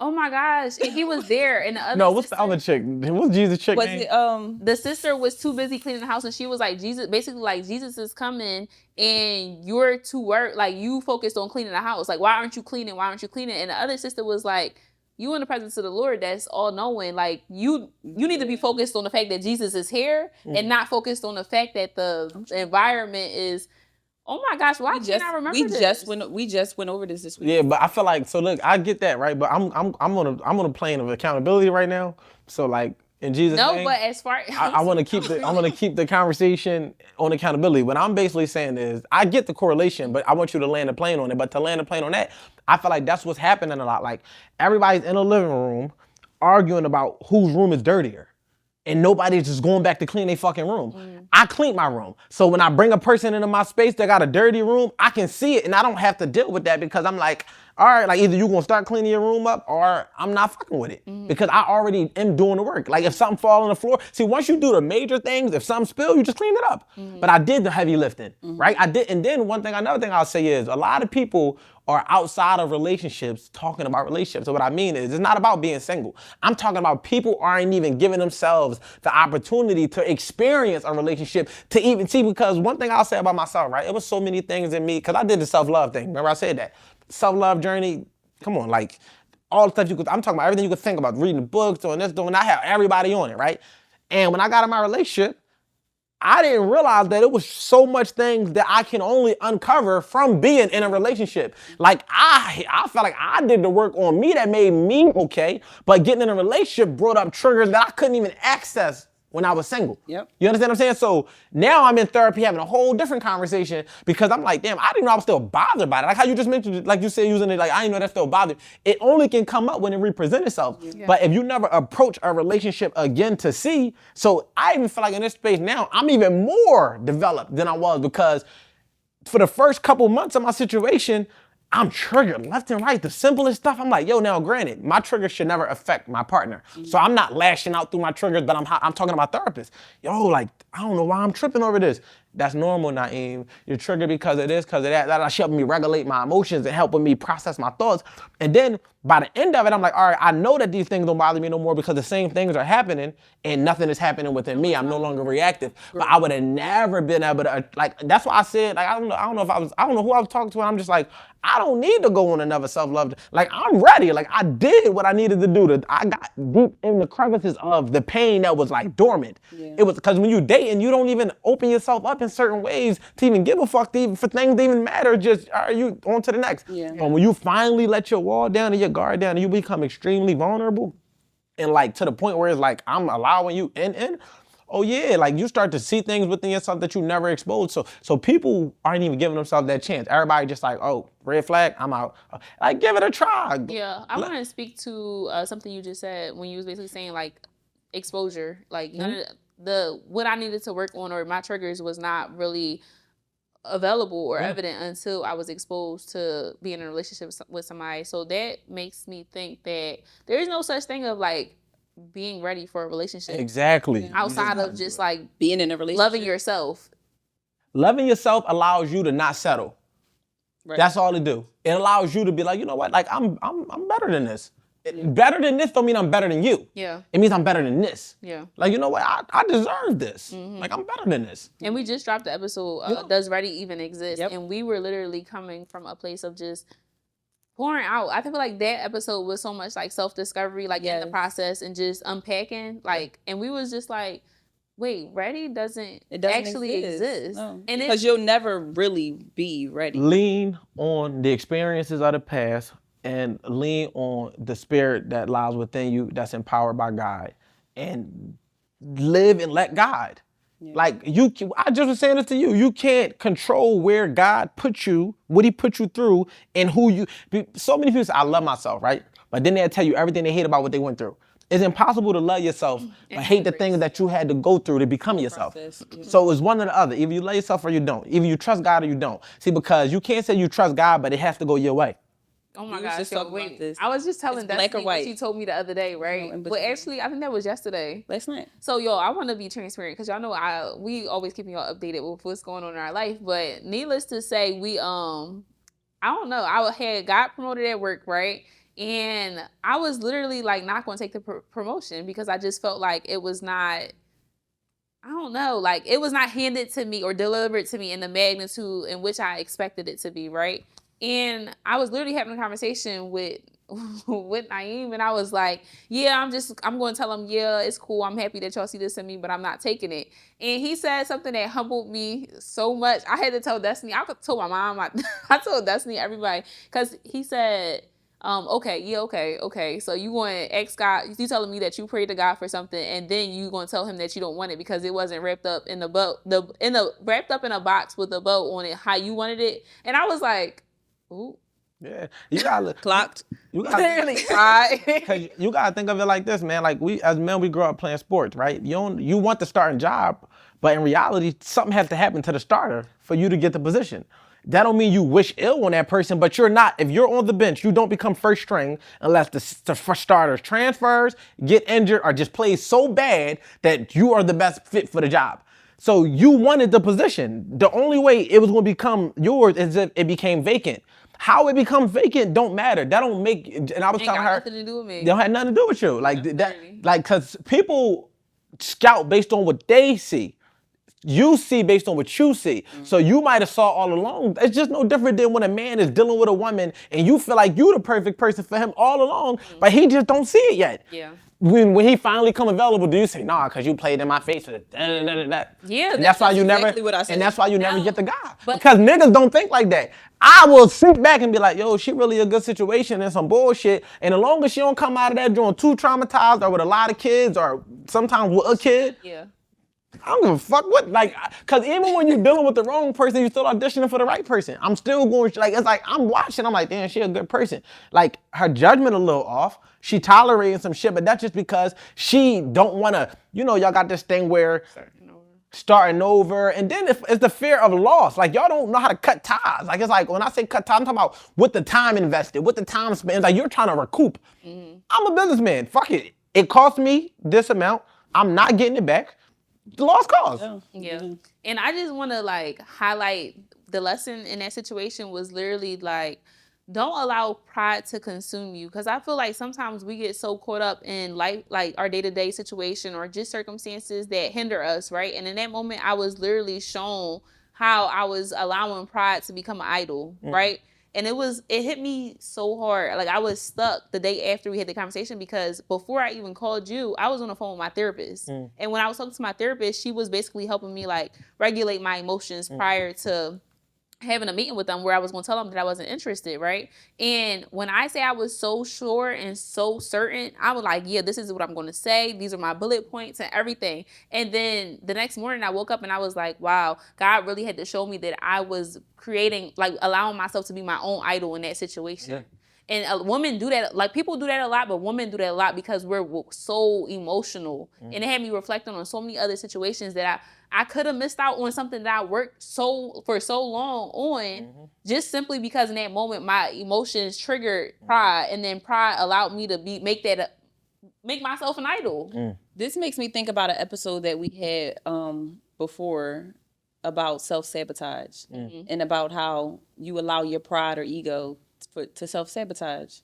Oh my gosh! And he was there, and the other. No, what's the other chick? What's Jesus' chick Was name? it The sister was too busy cleaning the house, and she was like, Jesus, basically like, Jesus is coming, and you're too work, like you focused on cleaning the house. Like, why aren't you cleaning? Why aren't you cleaning? And the other sister was like, you in the presence of the Lord, that's all knowing. Like you need to be focused on the fact that Jesus is here, and not focused on the fact that the environment is. Oh my gosh, why can't I remember this? We just went over this week. Yeah, but I feel like, so look, I get that, right? But I'm on a plane of accountability right now. So like in Jesus' name. No, but as far I want to keep the conversation on accountability. What I'm basically saying is I get the correlation, but I want you to land a plane on it. But to land a plane on that, I feel like that's what's happening a lot. Like everybody's in a living room arguing about whose room is dirtier. And nobody's just going back to clean their fucking room. I clean my room. So when I bring a person into my space that got a dirty room, I can see it and I don't have to deal with that because I'm like, all right, like either you gonna start cleaning your room up or I'm not fucking with it. Because I already am doing the work. Like if something fall on the floor, see, once you do the major things, if something spill, you just clean it up. But I did the heavy lifting, right? I did. And then another thing I'll say is a lot of people are outside of relationships talking about relationships. So what I mean is it's not about being single. I'm talking about people aren't even giving themselves the opportunity to experience a relationship, to even see, because one thing I'll say about myself, right? It was so many things in me, because I did the self-love thing. Remember I said that? Self-love journey, come on, like all the stuff I'm talking about everything you could think about, reading books, doing this, doing that, I have everybody on it, right? And when I got in my relationship, I didn't realize that it was so much things that I can only uncover from being in a relationship. Like I felt like I did the work on me that made me okay, but getting in a relationship brought up triggers that I couldn't even access when I was single. Yep. You understand what I'm saying? So now I'm in therapy having a whole different conversation because I'm like, damn, I didn't know I was still bothered by it. Like how you just mentioned, like you said, using it, like I didn't know that still bothered. It only can come up when it represents itself. Yeah. But if you never approach a relationship again to see, so I even feel like in this space now, I'm even more developed than I was because for the first couple months of my situation, I'm triggered left and right. The simplest stuff, I'm like, yo, now granted, my triggers should never affect my partner. So I'm not lashing out through my triggers, but I'm talking to my therapist. Yo, like, I don't know why I'm tripping over this. That's normal, Naiym. You're triggered because of this, because of that. That'll help me regulate my emotions and helping me process my thoughts. And then by the end of it, I'm like, all right, I know that these things don't bother me no more because the same things are happening and nothing is happening within me. I'm no longer reactive. But I would have never been able to, like, that's why I said, like, I don't know who I was talking to, and I'm just like, I don't need to go on another self-love. Like, I'm ready. Like, I did what I needed to do. I got deep in the crevices of the pain that was like dormant. Yeah. It was because when you dating, you don't even open yourself up in certain ways to even give a fuck for things that even matter. Just, are you on to the next? Yeah. But when you finally let your wall down and your guard down and you become extremely vulnerable and like to the point where it's like, I'm allowing you in, oh yeah, like you start to see things within yourself that you never exposed. So people aren't even giving themselves that chance. Everybody just like, oh, red flag, I'm out. Like, give it a try. Yeah, I want to speak to something you just said when you was basically saying like exposure. Like what I needed to work on or my triggers was not really available or evident until I was exposed to being in a relationship with somebody. So that makes me think that there is no such thing of like being ready for a relationship. Exactly. Outside of just like being in a relationship. Loving yourself. Loving yourself allows you to not settle. Right. That's all it do. It allows you to be like, you know what? Like I'm better than this. Better than this don't mean I'm better than you. Yeah. It means I'm better than this. Yeah. Like, you know what? I deserve this. Mm-hmm. Like, I'm better than this. And we just dropped the episode, Does Ready Even Exist? Yep. And we were literally coming from a place of just pouring out. I feel like that episode was so much like self-discovery, like in the process and just unpacking. Like, and we was just like, wait, ready doesn't actually exist. No. And because you'll never really be ready. Lean on the experiences of the past and lean on the spirit that lies within you that's empowered by God and live and let God. Yeah. Like I just was saying this to you. You can't control where God put you, what he put you through, and who you, so many people say, I love myself, right? But then they'll tell you everything they hate about what they went through. It's impossible to love yourself but hate the things that you had to go through to become yourself. So it's one or the other. Either you love yourself or you don't. Either you trust God or you don't. See, because you can't say you trust God, but it has to go your way. Oh my gosh, I was just telling Destiny what she told me the other day, right? But actually, I think that was yesterday. Last night. So, I want to be transparent because y'all know we always keeping y'all updated with what's going on in our life. But needless to say, we I don't know. I had got promoted at work, right? And I was literally like not going to take the promotion because I just felt like it was not, I don't know, like it was not handed to me or delivered to me in the magnitude in which I expected it to be, right? And I was literally having a conversation with with Naiym, and I was like, yeah, I'm going to tell him, yeah, it's cool. I'm happy that y'all see this in me, but I'm not taking it. And he said something that humbled me so much. I had to tell Destiny. I told my mom. I told Destiny, everybody, because he said, okay, yeah, okay. So you going to ask God, you telling me that you prayed to God for something, and then you going to tell him that you don't want it because it wasn't wrapped up in the bow, wrapped up in a box with a bow on it, how you wanted it. And I was like, ooh. Yeah, you gotta clocked. You gotta, you gotta think of it like this, man. Like we as men, we grow up playing sports, right? You want the starting job, but in reality, something has to happen to the starter for you to get the position. That don't mean you wish ill on that person, but you're not. If you're on the bench, you don't become first string unless the starters transfers, get injured, or just plays so bad that you are the best fit for the job. So you wanted the position. The only way it was going to become yours is if it became vacant. How it becomes vacant don't matter. That don't make. And I was telling her, nothing to do with me. They don't have nothing to do with you. Like that. Like because people scout based on what they see. You see based on what you see. So you might have saw all along. It's just no different than when a man is dealing with a woman and you feel like you the perfect person for him all along, but he just don't see it yet. Yeah. When he finally come available, do you say, nah, because you played in my face with that? Yeah. And that's why you exactly never, what I said. and that's why you never get the guy. But, because niggas don't think like that. I will sit back and be like, yo, she really a good situation and some bullshit. And as long as she don't come out of that doing too traumatized or with a lot of kids or sometimes with a kid. Yeah. I don't give a fuck what, like, cause even when you're dealing with the wrong person, you still auditioning for the right person. I'm still going, like, it's like, I'm watching, I'm like, damn, she a good person. Like, her judgment a little off. She tolerating some shit, but that's just because she don't wanna, y'all got this thing where starting over, and then it's the fear of loss. Like, y'all don't know how to cut ties. Like, it's like, when I say cut ties, I'm talking about with the time invested, with the time spent. Like, you're trying to recoup. I'm a businessman, fuck it. It cost me this amount, I'm not getting it back. The lost cause. Yeah. And I just want to like highlight the lesson in that situation was literally like, don't allow pride to consume you. Because I feel like sometimes we get so caught up in life, like our day-to-day situation or just circumstances that hinder us, right? And in that moment, I was literally shown how I was allowing pride to become an idol, right? And it hit me so hard. Like I was stuck the day after we had the conversation because before I even called you, I was on the phone with my therapist. And when I was talking to my therapist, she was basically helping me like regulate my emotions prior to having a meeting with them where I was going to tell them that I wasn't interested, right? And when I say I was so sure and so certain, I was like, yeah, this is what I'm going to say. These are my bullet points and everything. And then the next morning I woke up and I was like, wow, God really had to show me that I was creating, like allowing myself to be my own idol in that situation. Yeah. And women do that, like people do that a lot, but women do that a lot because we're so emotional. And it had me reflecting on so many other situations that I could have missed out on something that I worked for so long on, just simply because in that moment my emotions triggered pride, and then pride allowed me to make myself an idol. This makes me think about an episode that we had before about self-sabotage and about how you allow your pride or ego to self-sabotage.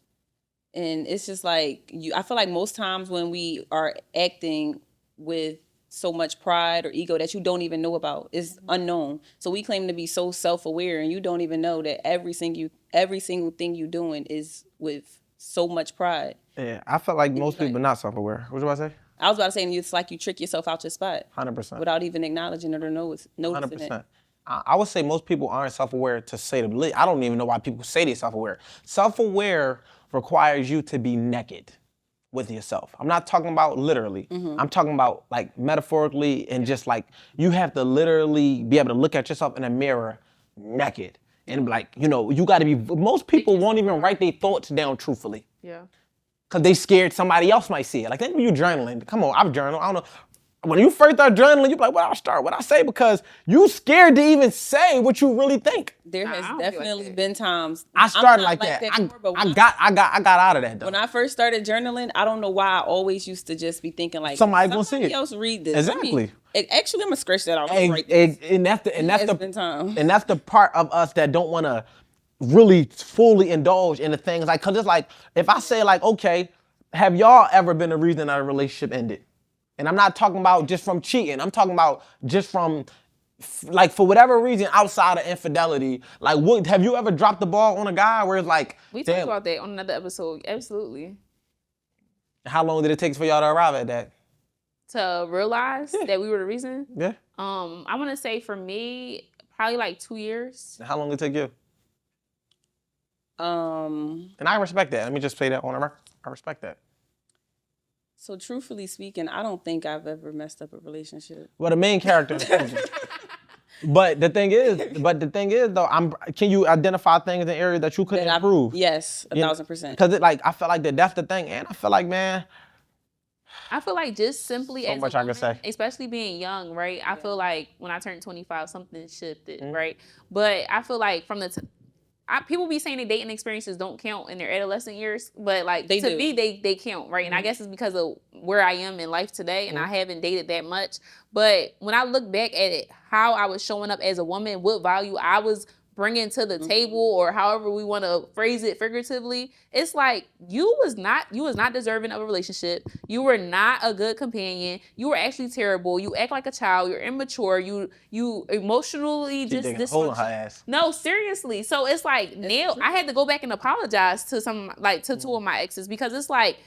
And it's just like, I feel like most times when we are acting with so much pride or ego that you don't even know about, is unknown. So we claim to be so self-aware and you don't even know that every single thing you're doing is with so much pride. Yeah, I feel like most people are not self-aware. What was I say? I was about to say, it's like you trick yourself out your spot. 100%. Without even acknowledging it or noticing 100%. it. I would say most people aren't self-aware to say the least. I don't even know why people say they're self-aware. Self-aware requires you to be naked with yourself. I'm not talking about literally. I'm talking about like metaphorically, and just like you have to literally be able to look at yourself in a mirror naked. And like, you gotta be, most people won't even write their thoughts down truthfully. Yeah. Cause they scared somebody else might see it. Like, think you journaling. Come on, I've journaled. I don't know. When you first start journaling, you be like, what I start? What I say? Because you scared to even say what you really think. There has definitely been times. I started like that. I got out of that though. When I first started journaling, I don't know why I always used to just be thinking like somebody gonna see it. Somebody else read this. Exactly. Actually, I'm gonna scratch that out. And that's the part of us that don't want to really fully indulge in the things like, cause it's like, if I say like, okay, have y'all ever been the reason that a relationship ended? And I'm not talking about just from cheating. I'm talking about just from like for whatever reason outside of infidelity. Like, what have you ever dropped the ball on a guy where it's like, We talked about that on another episode. Absolutely. How long did it take for y'all to arrive at that? To realize that we were the reason? Yeah. I want to say for me, probably like 2 years. How long did it take you? And I respect that. Let me just say that on the record. I respect that. So truthfully speaking, I don't think I've ever messed up a relationship. Well, the main character. But the thing is though, can you identify things in the area that you could improve? Yes, 1,000%. Because I feel like that's the thing, and I feel like, man. I feel like just simply So as much a I woman, could say. especially being young, right? I feel like when I turned 25, something shifted, right? But I feel like from people be saying their dating experiences don't count in their adolescent years, but like to me, they count, right? And I guess it's because of where I am in life today, and I haven't dated that much. But when I look back at it, how I was showing up as a woman, what value I was bringing to the table, or however we want to phrase it figuratively, it's like you was not deserving of a relationship. You were not a good companion. You were actually terrible. You act like a child. You're immature. You emotionally just dysfunctional. Her ass. No, seriously. So it's like now I had to go back and apologize to to two of my exes, because it's like,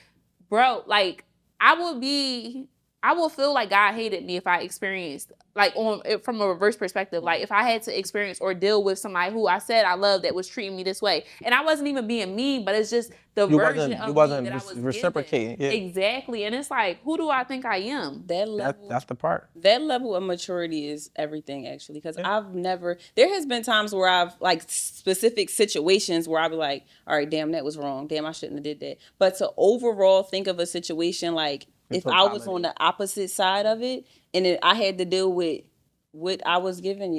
bro, like I will feel like God hated me if I experienced, like, from a reverse perspective, like if I had to experience or deal with somebody who I said I loved that was treating me this way, and I wasn't even being mean, but it's just the version of me that I was reciprocating. Yeah. Exactly, and it's like, who do I think I am? That's the part. That level of maturity is everything, actually, because there has been times where I've, like, specific situations where I'll be like, all right, damn, that was wrong. Damn, I shouldn't have did that. But to overall think of a situation like, if I was on the opposite side of it and I had to deal with what I was given,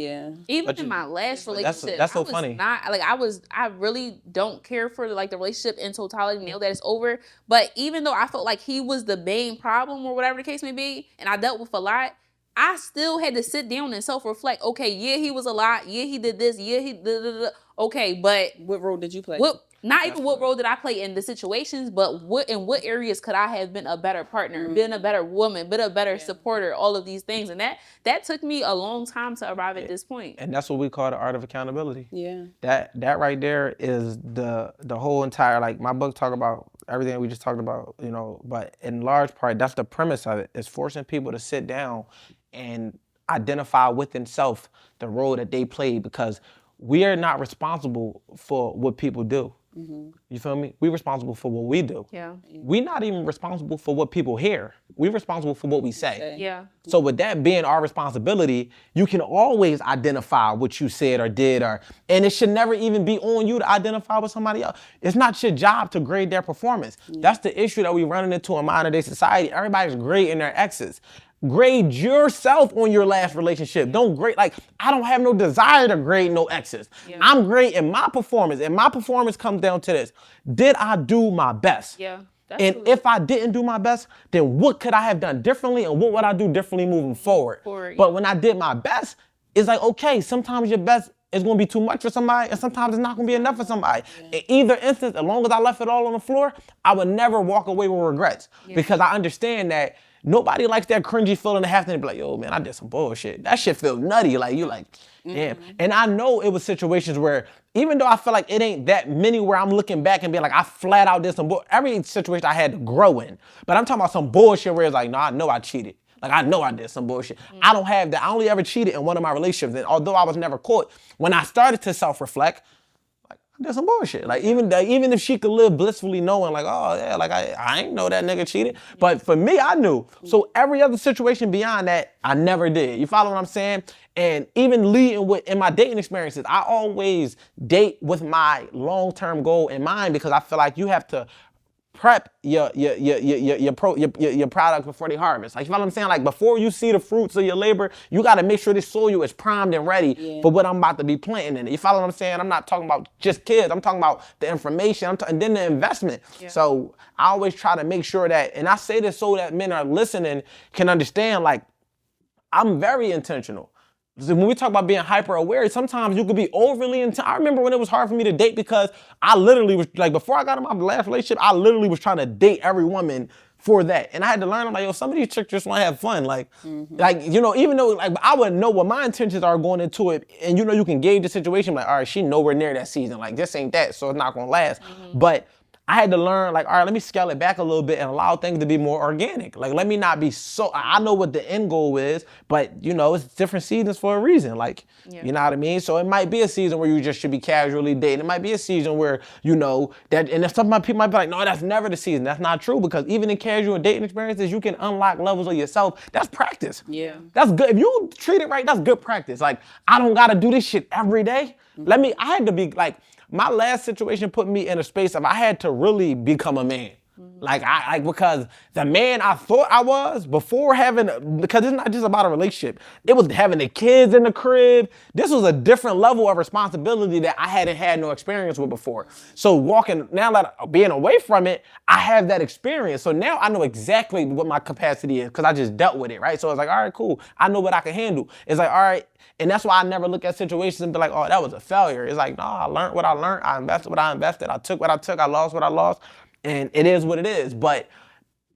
Even in my last relationship, that's so funny. I really don't care for like the relationship in totality now that it's over. But even though I felt like he was the main problem or whatever the case may be, and I dealt with a lot, I still had to sit down and self-reflect. Okay, yeah, he was a lot. Yeah, he did this. Yeah, he did. Okay, but what role did you play? What role did I play in the situations, but in what areas could I have been a better partner, been a better woman, been a better supporter, all of these things. And that took me a long time to arrive at this point. And that's what we call the art of accountability. Yeah. That right there is the whole entire, like, my book talk about everything we just talked about, but in large part, that's the premise of it, is forcing people to sit down and identify within self the role that they play, because we are not responsible for what people do. Mm-hmm. You feel me? We're responsible for what we do. Yeah. We're not even responsible for what people hear. We're responsible for what we say. Yeah. So with that being our responsibility, you can always identify what you said or did, and it should never even be on you to identify with somebody else. It's not your job to grade their performance. Yeah. That's the issue that we're running into in modern day society. Everybody's grading their exes. Grade yourself on your last relationship. Don't grade, like, I don't have no desire to grade no exes. Yeah. I'm grading my performance, and my performance comes down to this. Did I do my best? Yeah. And if I didn't do my best, then what could I have done differently, and what would I do differently moving forward? But when I did my best, it's like, okay, sometimes your best is going to be too much for somebody, and sometimes it's not going to be enough for somebody. Yeah. In either instance, as long as I left it all on the floor, I would never walk away with regrets, because I understand that nobody likes that cringy feeling of having to be like, yo, man, I did some bullshit. That shit feels nutty. Like, you like, damn. Mm-hmm. And I know it was situations where, even though I feel like it ain't that many where I'm looking back and being like, I flat out did some bullshit. Every situation I had to grow in. But I'm talking about some bullshit where it's like, no, I know I cheated. Like, I know I did some bullshit. Mm-hmm. I don't have that. I only ever cheated in one of my relationships. And although I was never caught, when I started to self-reflect, that's some bullshit. Like, even if she could live blissfully knowing, like, oh yeah, like I ain't know that nigga cheated. But for me, I knew. So every other situation beyond that, I never did. You follow what I'm saying? And even leading with in my dating experiences, I always date with my long-term goal in mind, because I feel like you have to prep your product before they harvest. Like, you know what I'm saying? Like, before you see the fruits of your labor, you got to make sure this soil is primed and ready for what I'm about to be planting in it. You follow what I'm saying? I'm not talking about just kids. I'm talking about the information, and then the investment. Yeah. So I always try to make sure that, and I say this so that men are listening can understand, like, I'm very intentional. when we talk about being hyper aware, sometimes you could be overly intense. I remember when it was hard for me to date because I literally was like, before I got in my last relationship, I literally was trying to date every woman for that. And I had to learn, I'm like, yo, some of these chicks just want to have fun. Like, even though like I wouldn't know what my intentions are going into it. And you can gauge the situation. Like, all right, she nowhere near that season. Like, this ain't that, so it's not going to last. But I had to learn, like, all right, let me scale it back a little bit and allow things to be more organic. Like, let me not be so, I know what the end goal is, but, it's different seasons for a reason. Like, you know what I mean? So it might be a season where you just should be casually dating. It might be a season where, that, and if some people might be like, no, that's never the season. That's not true, because even in casual dating experiences, you can unlock levels of yourself. That's practice. Yeah. That's good. If you treat it right, that's good practice. Like, I don't got to do this shit every day. I had to be like, my last situation put me in a space of I had to really become a man. Because the man I thought I was before because it's not just about a relationship. It was having the kids in the crib. This was a different level of responsibility that I hadn't had no experience with before. So now that being away from it, I have that experience. So now I know exactly what my capacity is because I just dealt with it, right? So it's like, all right, cool. I know what I can handle. It's like, all right. And that's why I never look at situations and be like, oh, that was a failure. It's like, no, I learned what I learned. I invested what I invested. I took what I took. I lost what I lost. And it is what it is. But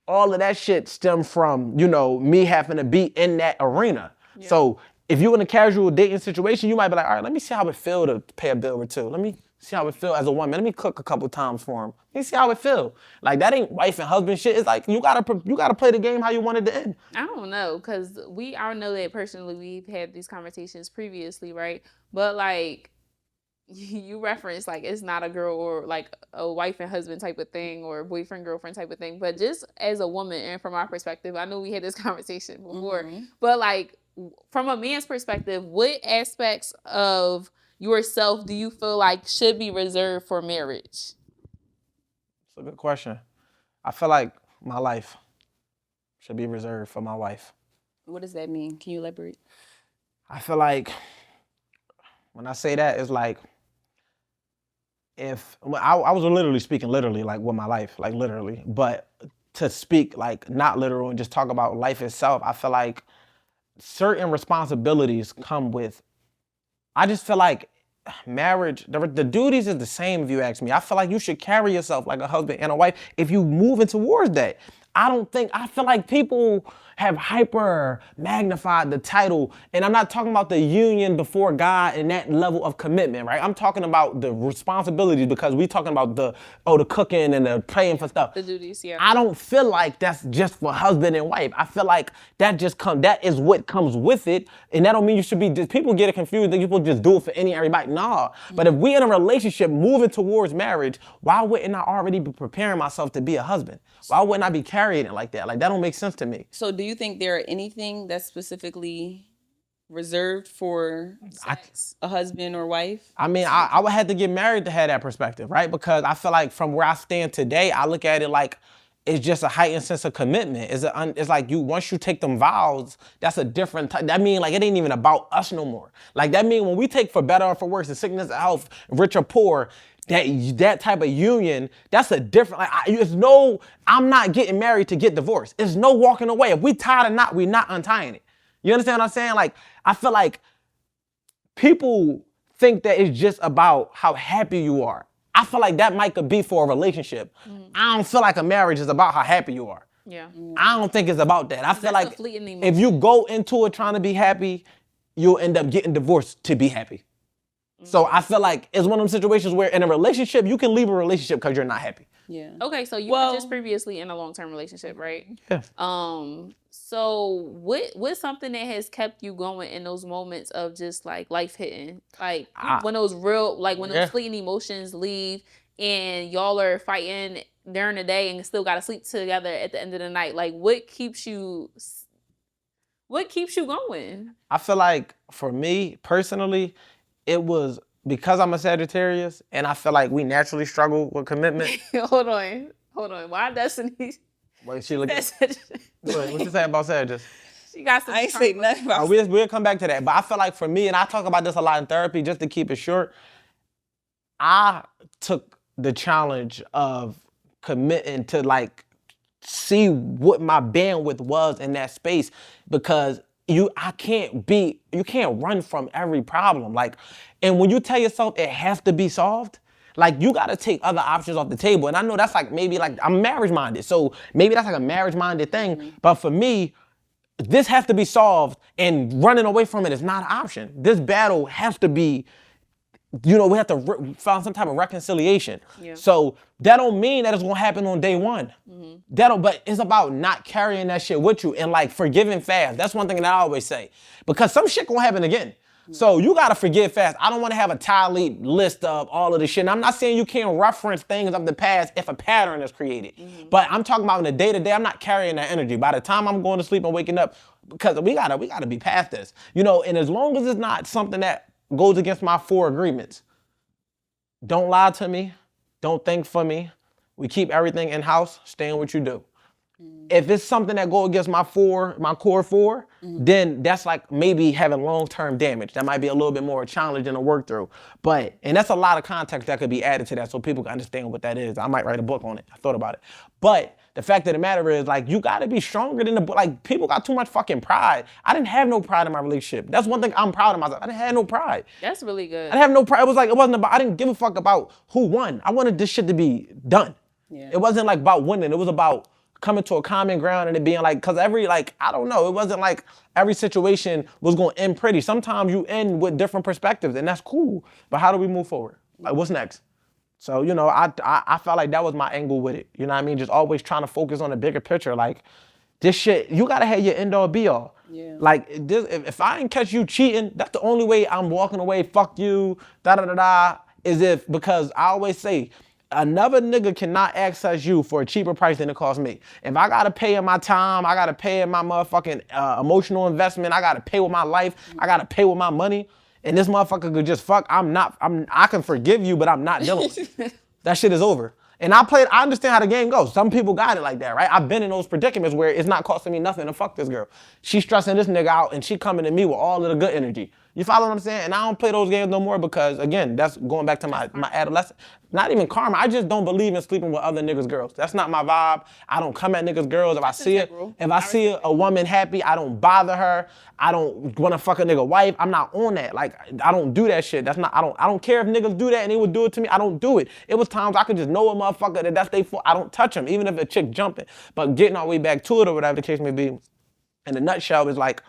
all of that shit stemmed from, me having to be in that arena. Yeah. So if you're in a casual dating situation, you might be like, all right, let me see how it feel to pay a bill or two. Let me see how it feel as a woman. Let me cook a couple times for him. Let me see how it feel. Like, that ain't wife and husband shit. It's like, you gotta play the game how you want it to end. I don't know, because I know that personally we've had these conversations previously, right? But like, you reference like it's not a girl or like a wife and husband type of thing or boyfriend girlfriend type of thing, but just as a woman and from our perspective, I know we had this conversation before, but like from a man's perspective, what aspects of yourself do you feel like should be reserved for marriage? It's a good question. I feel like my life should be reserved for my wife. What does that mean? Can you elaborate? I feel like when I say that, it's like, I was literally speaking like with my life, like literally, but to speak like not literal and just talk about life itself, I feel like certain responsibilities come with, I just feel like marriage, the duties is the same if you ask me. I feel like you should carry yourself like a husband and a wife if you moving towards that. I feel like people have hyper magnified the title, and I'm not talking about the union before God and that level of commitment, right? I'm talking about the responsibilities, because we talking about the cooking and the paying for stuff. The duties, yeah. I don't feel like that's just for husband and wife. I feel like that is what comes with it, and that don't mean you should be just, people get it confused, that people just do it for everybody. Nah. But if we in a relationship moving towards marriage, why wouldn't I already be preparing myself to be a husband? Why wouldn't I be carrying it like that? Like, that don't make sense to me. So do you think there are anything that's specifically reserved for a husband or wife? I mean, I would have to get married to have that perspective, right? Because I feel like from where I stand today, I look at it like it's just a heightened sense of commitment. It's like once you take them vows, that's a different type. That mean like it ain't even about us no more. Like, that mean when we take for better or for worse, in sickness or health, rich or poor, that type of union, that's a different, I'm not getting married to get divorced. There's no walking away. If we tied a knot, we not untying it. You understand what I'm saying? Like, I feel like people think that it's just about how happy you are. I feel like that might be for a relationship. I don't feel like a marriage is about how happy you are. Yeah. I don't think it's about that. I feel like if you go into it trying to be happy, you'll end up getting divorced to be happy. So I feel like it's one of them situations where in a relationship, you can leave a relationship because you're not happy. Yeah. Okay, so you were just previously in a long-term relationship, right? Yeah. So what's something that has kept you going in those moments of just like life hitting? Like when those those fleeting emotions leave and y'all are fighting during the day and still got to sleep together at the end of the night. Like, what keeps you going? I feel like for me personally, it was because I'm a Sagittarius and I feel like we naturally struggle with commitment. Hold on. Why Destiny? Wait, she looking. What you saying about Sagittarius? She got some. I ain't say nothing about. We'll come back to that. But I feel like for me, and I talk about this a lot in therapy, just to keep it short, I took the challenge of committing to like see what my bandwidth was in that space, because you can't run from every problem. Like, and when you tell yourself it has to be solved, like you gotta take other options off the table. And I know that's like maybe like I'm marriage minded, so maybe that's like a marriage minded thing. But for me, this has to be solved, and running away from it is not an option. This battle has to be, we have to find some type of reconciliation. Yeah. So that don't mean that it's gonna happen on day one. But it's about not carrying that shit with you and like forgiving fast. That's one thing that I always say, because some shit gonna happen again. So you gotta forgive fast. I don't want to have a tally list of all of this shit. And I'm not saying you can't reference things of the past if a pattern is created. But I'm talking about in the day to day. I'm not carrying that energy. By the time I'm going to sleep and waking up, because we gotta be past this. And as long as it's not something that goes against my 4 agreements. Don't lie to me. Don't think for me. We keep everything in-house. Stay in what you do. If it's something that go against my core 4, then that's like maybe having long-term damage. That might be a little bit more challenging to work through. And that's a lot of context that could be added to that so people can understand what that is. I might write a book on it. I thought about it. But the fact of the matter is, like, you gotta be stronger than like, people got too much fucking pride. I didn't have no pride in my relationship. That's one thing I'm proud of myself. I didn't have no pride. That's really good. I didn't have no pride. It wasn't about, I didn't give a fuck about who won. I wanted this shit to be done. Yeah. It wasn't like about winning. It was about coming to a common ground and it being like, cause I don't know, it wasn't like every situation was gonna end pretty. Sometimes you end with different perspectives and that's cool. But how do we move forward? Like, what's next? So, I felt like that was my angle with it. You know what I mean? Just always trying to focus on the bigger picture. Like, this shit, you gotta have your end all be all. Yeah. Like, if I didn't catch you cheating, that's the only way I'm walking away, fuck you, because I always say, another nigga cannot access you for a cheaper price than it costs me. If I gotta pay in my time, I gotta pay in my motherfucking emotional investment, I gotta pay with my life, I gotta pay with my money, and this motherfucker could just fuck, I can forgive you, but I'm not dealing with it. That shit is over. And I understand how the game goes. Some people got it like that, right? I've been in those predicaments where it's not costing me nothing to fuck this girl. She's stressing this nigga out and she coming to me with all of the good energy. You follow what I'm saying? And I don't play those games no more because, again, that's going back to my adolescence. Not even karma. I just don't believe in sleeping with other niggas' girls. That's not my vibe. I don't come at niggas' girls. If I see a woman happy, I don't bother her. I don't want to fuck a nigga wife. I'm not on that. Like, I don't do that shit. I don't care if niggas do that and they would do it to me. I don't do it. It was times I could just know a motherfucker that's they fault. I don't touch them, even if a chick jumping. But getting our way back to it or whatever the case may be, in a nutshell, is like,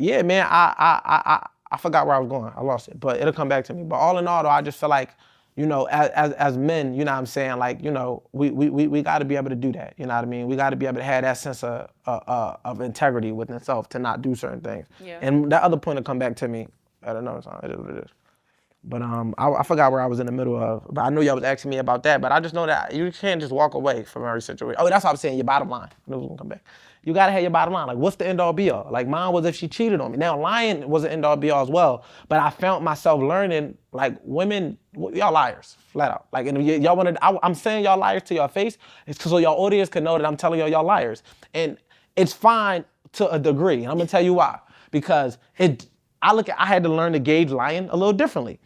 yeah, man, I forgot where I was going. I lost it, but it'll come back to me. But all in all, though, I just feel like, as men, you know what I'm saying? Like, we got to be able to do that. You know what I mean? We got to be able to have that sense of integrity within itself to not do certain things. Yeah. And that other point will come back to me at another time. It is what it is. But I forgot where I was in the middle of. But I know y'all was asking me about that. But I just know that you can't just walk away from every situation. Oh, that's what I'm saying. Your bottom line. I knew it was gonna come back. You gotta have your bottom line. Like, what's the end all be all? Like, mine was if she cheated on me. Now, lying was an end all be all as well. But I found myself learning, like, women, y'all liars, flat out. Like, and y'all wanted, I'm saying y'all liars to your face, it's so your audience can know that I'm telling y'all liars. And it's fine to a degree. And I'm gonna tell you why. Because I had to learn to gauge lying a little differently.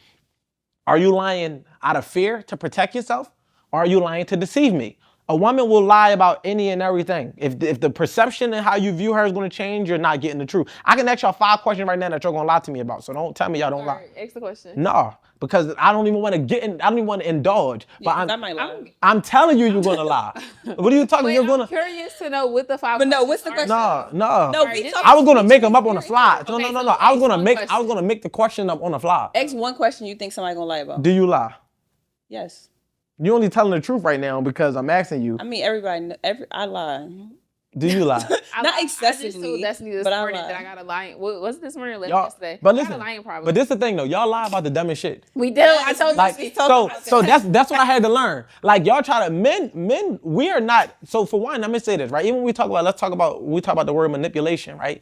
Are you lying out of fear to protect yourself? Or are you lying to deceive me? A woman will lie about any and everything. If the perception and how you view her is going to change, you're not getting the truth. I can ask y'all 5 questions right now that you're going to lie to me about. So don't tell me y'all don't lie. Ask the question. No, because I don't even want to I don't even want to indulge. Yeah, but I'm telling you, you're going to lie. What are you talking? You're going to. I'm curious to know what the 5 But no, questions what's the question? No. I was going to make them up on the fly. Okay, No. so I was going ask to make the question up on the fly. Ask one question you think somebody gonna lie about. Do you lie? Yes. You're only telling the truth right now because I'm asking you. I mean, everybody, I lie. Do you lie? Not excessively, I just told Destiny this but I morning lie. that I got a lying. Was it this morning or yesterday? But I listen, got a lying problem. but this the thing though. Y'all lie about the dumbest shit. We do. I told Like, you. so that's what I had to learn. Like, y'all try to men, we are not. So for one, let me say this, right? Even when we talk about the word manipulation, right?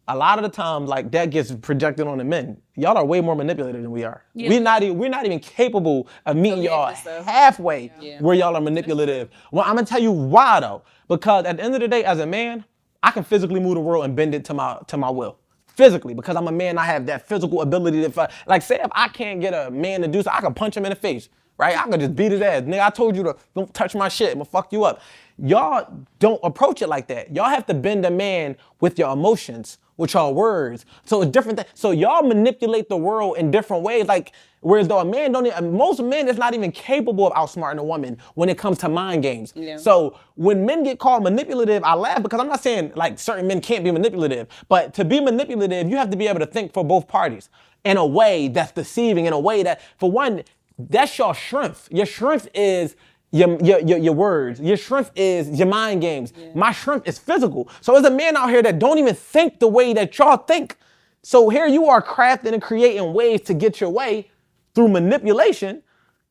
A lot of the times, like, that gets projected on the men. Y'all are way more manipulative than we are. Yeah. We're not even capable of meeting y'all halfway where y'all are manipulative. Well, I'm gonna tell you why though. Because at the end of the day, as a man, I can physically move the world and bend it to my will. Physically, because I'm a man, I have that physical ability to, like, say if I can't get a man to do something, I can punch him in the face, right? I can just beat his ass. Nigga, I told you to don't touch my shit, I'm gonna fuck you up. Y'all don't approach it like that. Y'all have to bend a man with your emotions with y'all words. So it's different. So y'all manipulate the world in different ways. Like, whereas though a man most men is not even capable of outsmarting a woman when it comes to mind games. Yeah. So when men get called manipulative, I laugh because I'm not saying like certain men can't be manipulative, but to be manipulative, you have to be able to think for both parties in a way that's deceiving, in a way that, for one, that's your strength. Your strength is your words. Your strength is your mind games. Yeah. My strength is physical. So there's a man out here that don't even think the way that y'all think. So here you are crafting and creating ways to get your way through manipulation,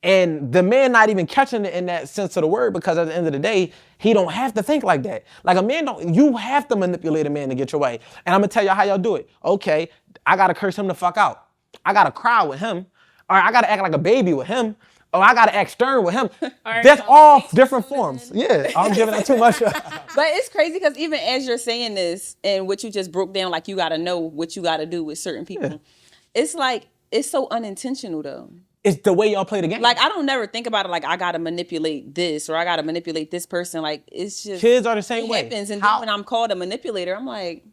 and the man not even catching it in that sense of the word, because at the end of the day, he don't have to think like that. Like a man you have to manipulate a man to get your way. And I'm gonna tell y'all how y'all do it. Okay, I gotta curse him the fuck out. I gotta cry with him. Or I gotta act like a baby with him. Or I gotta act stern with him. That's all different forms. Yeah, I'm giving that too much. But it's crazy because even as you're saying this and what you just broke down, like you gotta know what you gotta do with certain people. Yeah. It's like, it's so unintentional though. It's the way y'all play the game. Like, I don't never think about it like I gotta manipulate this or I gotta manipulate this person. Like, it's just, kids are the same way. Happens. And then when I'm called a manipulator, I'm like,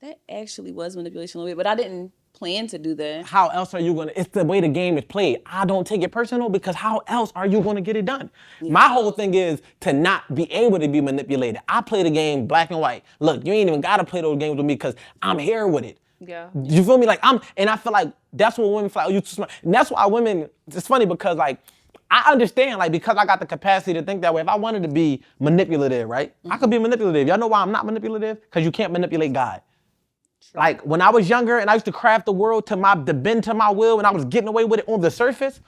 that actually was manipulation a little bit, but I didn't plan to do that. How else are you gonna? It's the way the game is played. I don't take it personal because how else are you gonna get it done? Yeah. My whole thing is to not be able to be manipulated. I play the game black and white. Look, you ain't even gotta play those games with me because I'm here with it. Yeah. You feel me? Like and I feel like that's what women feel like, oh, you too smart. And that's why women, it's funny because like, I understand, like, because I got the capacity to think that way. If I wanted to be manipulative, right? I could be manipulative. Y'all know why I'm not manipulative? Because you can't manipulate God. True. Like, when I was younger and I used to craft the world to bend to my will and I was getting away with it on the surface,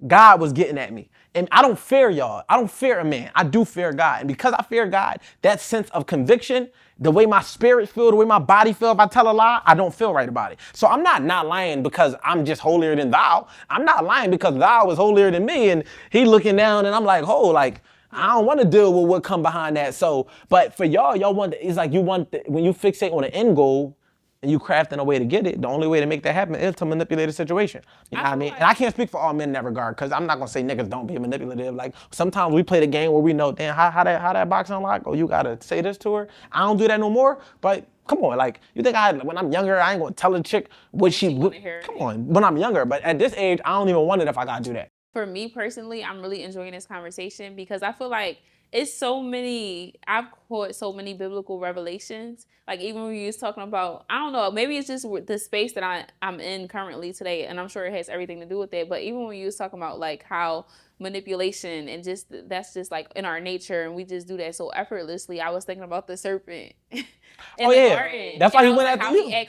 God was getting at me. And I don't fear y'all. I don't fear a man. I do fear God. And because I fear God, that sense of conviction, the way my spirit feels, the way my body feels, if I tell a lie, I don't feel right about it. So I'm not lying because I'm just holier than thou. I'm not lying because thou is holier than me. And he looking down and I'm like, oh, like, I don't want to deal with what come behind that. So, but for y'all want, it's like when you fixate on an end goal, and you crafting a way to get it, the only way to make that happen is to manipulate a situation. You know what I mean? And I can't speak for all men in that regard, because I'm not gonna say niggas don't be manipulative. Like, sometimes we play the game where we know, damn, how that box unlock? Oh, you gotta say this to her. I don't do that no more. But come on, like, you think when I'm younger, I ain't gonna tell a chick what she would. Come on, when I'm younger. But at this age, I don't even wonder if I gotta do that. For me personally, I'm really enjoying this conversation because I feel like it's so many, I've caught so many biblical revelations. Like, even when you was talking about, I don't know, maybe it's just the space that I'm in currently today, and I'm sure it has everything to do with it. But even when you was talking about like how manipulation and just that's just like in our nature and we just do that so effortlessly, I was thinking about the serpent in the garden. That's why he went after you.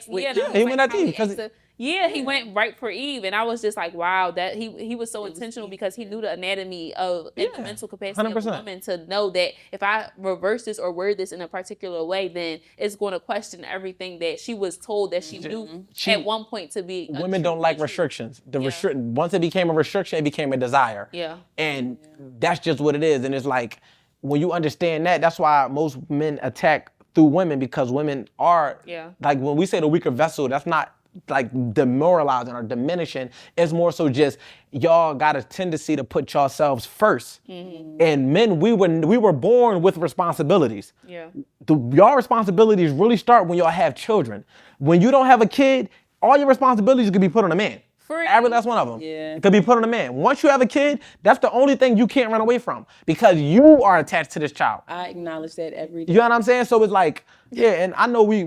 He went after you. Yeah, he went right for Eve, and I was just like, wow, that he was so intentional because he knew the anatomy of and the mental capacity 100%. Of a woman to know that if I reverse this or word this in a particular way, then it's going to question everything that she was told that she knew at one point to be. Women don't like restrictions. Once it became a restriction, it became a desire. Yeah. And that's just what it is. And it's like, when you understand that, that's why most men attack through women, because women are, like, when we say the weaker vessel, that's not like demoralizing or diminishing. It's more so just y'all got a tendency to put yourselves first. Mm-hmm. And men, we were born with responsibilities. Yeah. Y'all responsibilities really start when y'all have children. When you don't have a kid, all your responsibilities could be put on a man. Every last one of them. Yeah. Could be put on a man. Once you have a kid, that's the only thing you can't run away from, because you are attached to this child. I acknowledge that every day. You know what I'm saying? So it's like, yeah, and I know we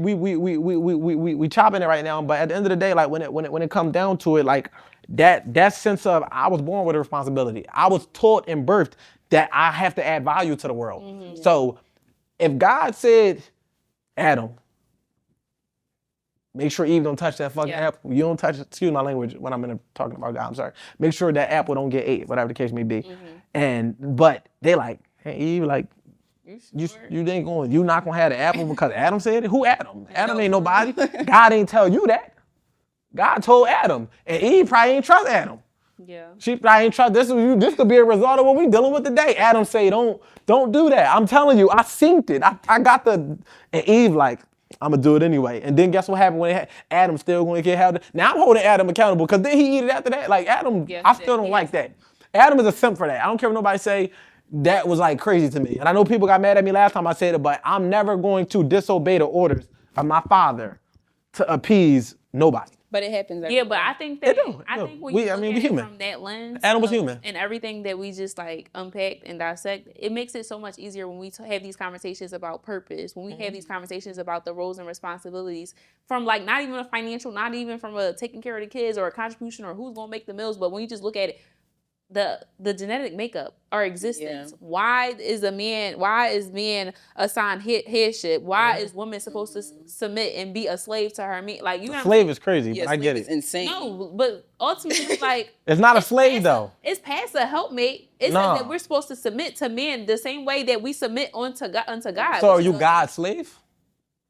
chopping it right now, but at the end of the day, like when it comes down to it, like that sense of, I was born with a responsibility. I was taught and birthed that I have to add value to the world. Mm-hmm. So if God said, Adam, make sure Eve don't touch that fucking apple. You don't touch it. Excuse my language when I'm talking about God. I'm sorry. Make sure that apple don't get ate, whatever the case may be. Mm-hmm. But they like, hey, Eve, like, you ain't going. You not gonna have the apple because Adam said it. Who Adam? Adam ain't nobody. God ain't tell you that. God told Adam, and Eve probably ain't trust Adam. Yeah. She probably ain't trust this. This could be a result of what we dealing with today. Adam say, don't do that. I'm telling you, I synced it. I got and Eve like, I'm gonna do it anyway. And then guess what happened when Adam still gonna get held? Now I'm holding Adam accountable because then he eat it after that. Like Adam, I still don't like that. Adam is a simp for that. I don't care what nobody say. That was like crazy to me. And I know people got mad at me last time I said it, but I'm never going to disobey the orders of my father to appease nobody. But it happens. Yeah, but I think that do. I No, think when we- you I look mean, at we it human. from that lens, Animal's human. and everything that we just like unpacked and dissect, it makes it so much easier when we have these conversations about purpose, when we have these conversations about the roles and responsibilities from like not even a financial, not even from a taking care of the kids or a contribution or who's gonna make the meals, but when you just look at it, the genetic makeup, our existence. Yeah. Why is man assigned headship? Why is woman supposed to submit and be a slave to her man? Like, you know, slave is crazy, yeah, but I get it. It's insane. No, but ultimately, like, it's not a slave though. It's past a helpmate. It says that we're supposed to submit to men the same way that we submit unto God. So are you God's slave?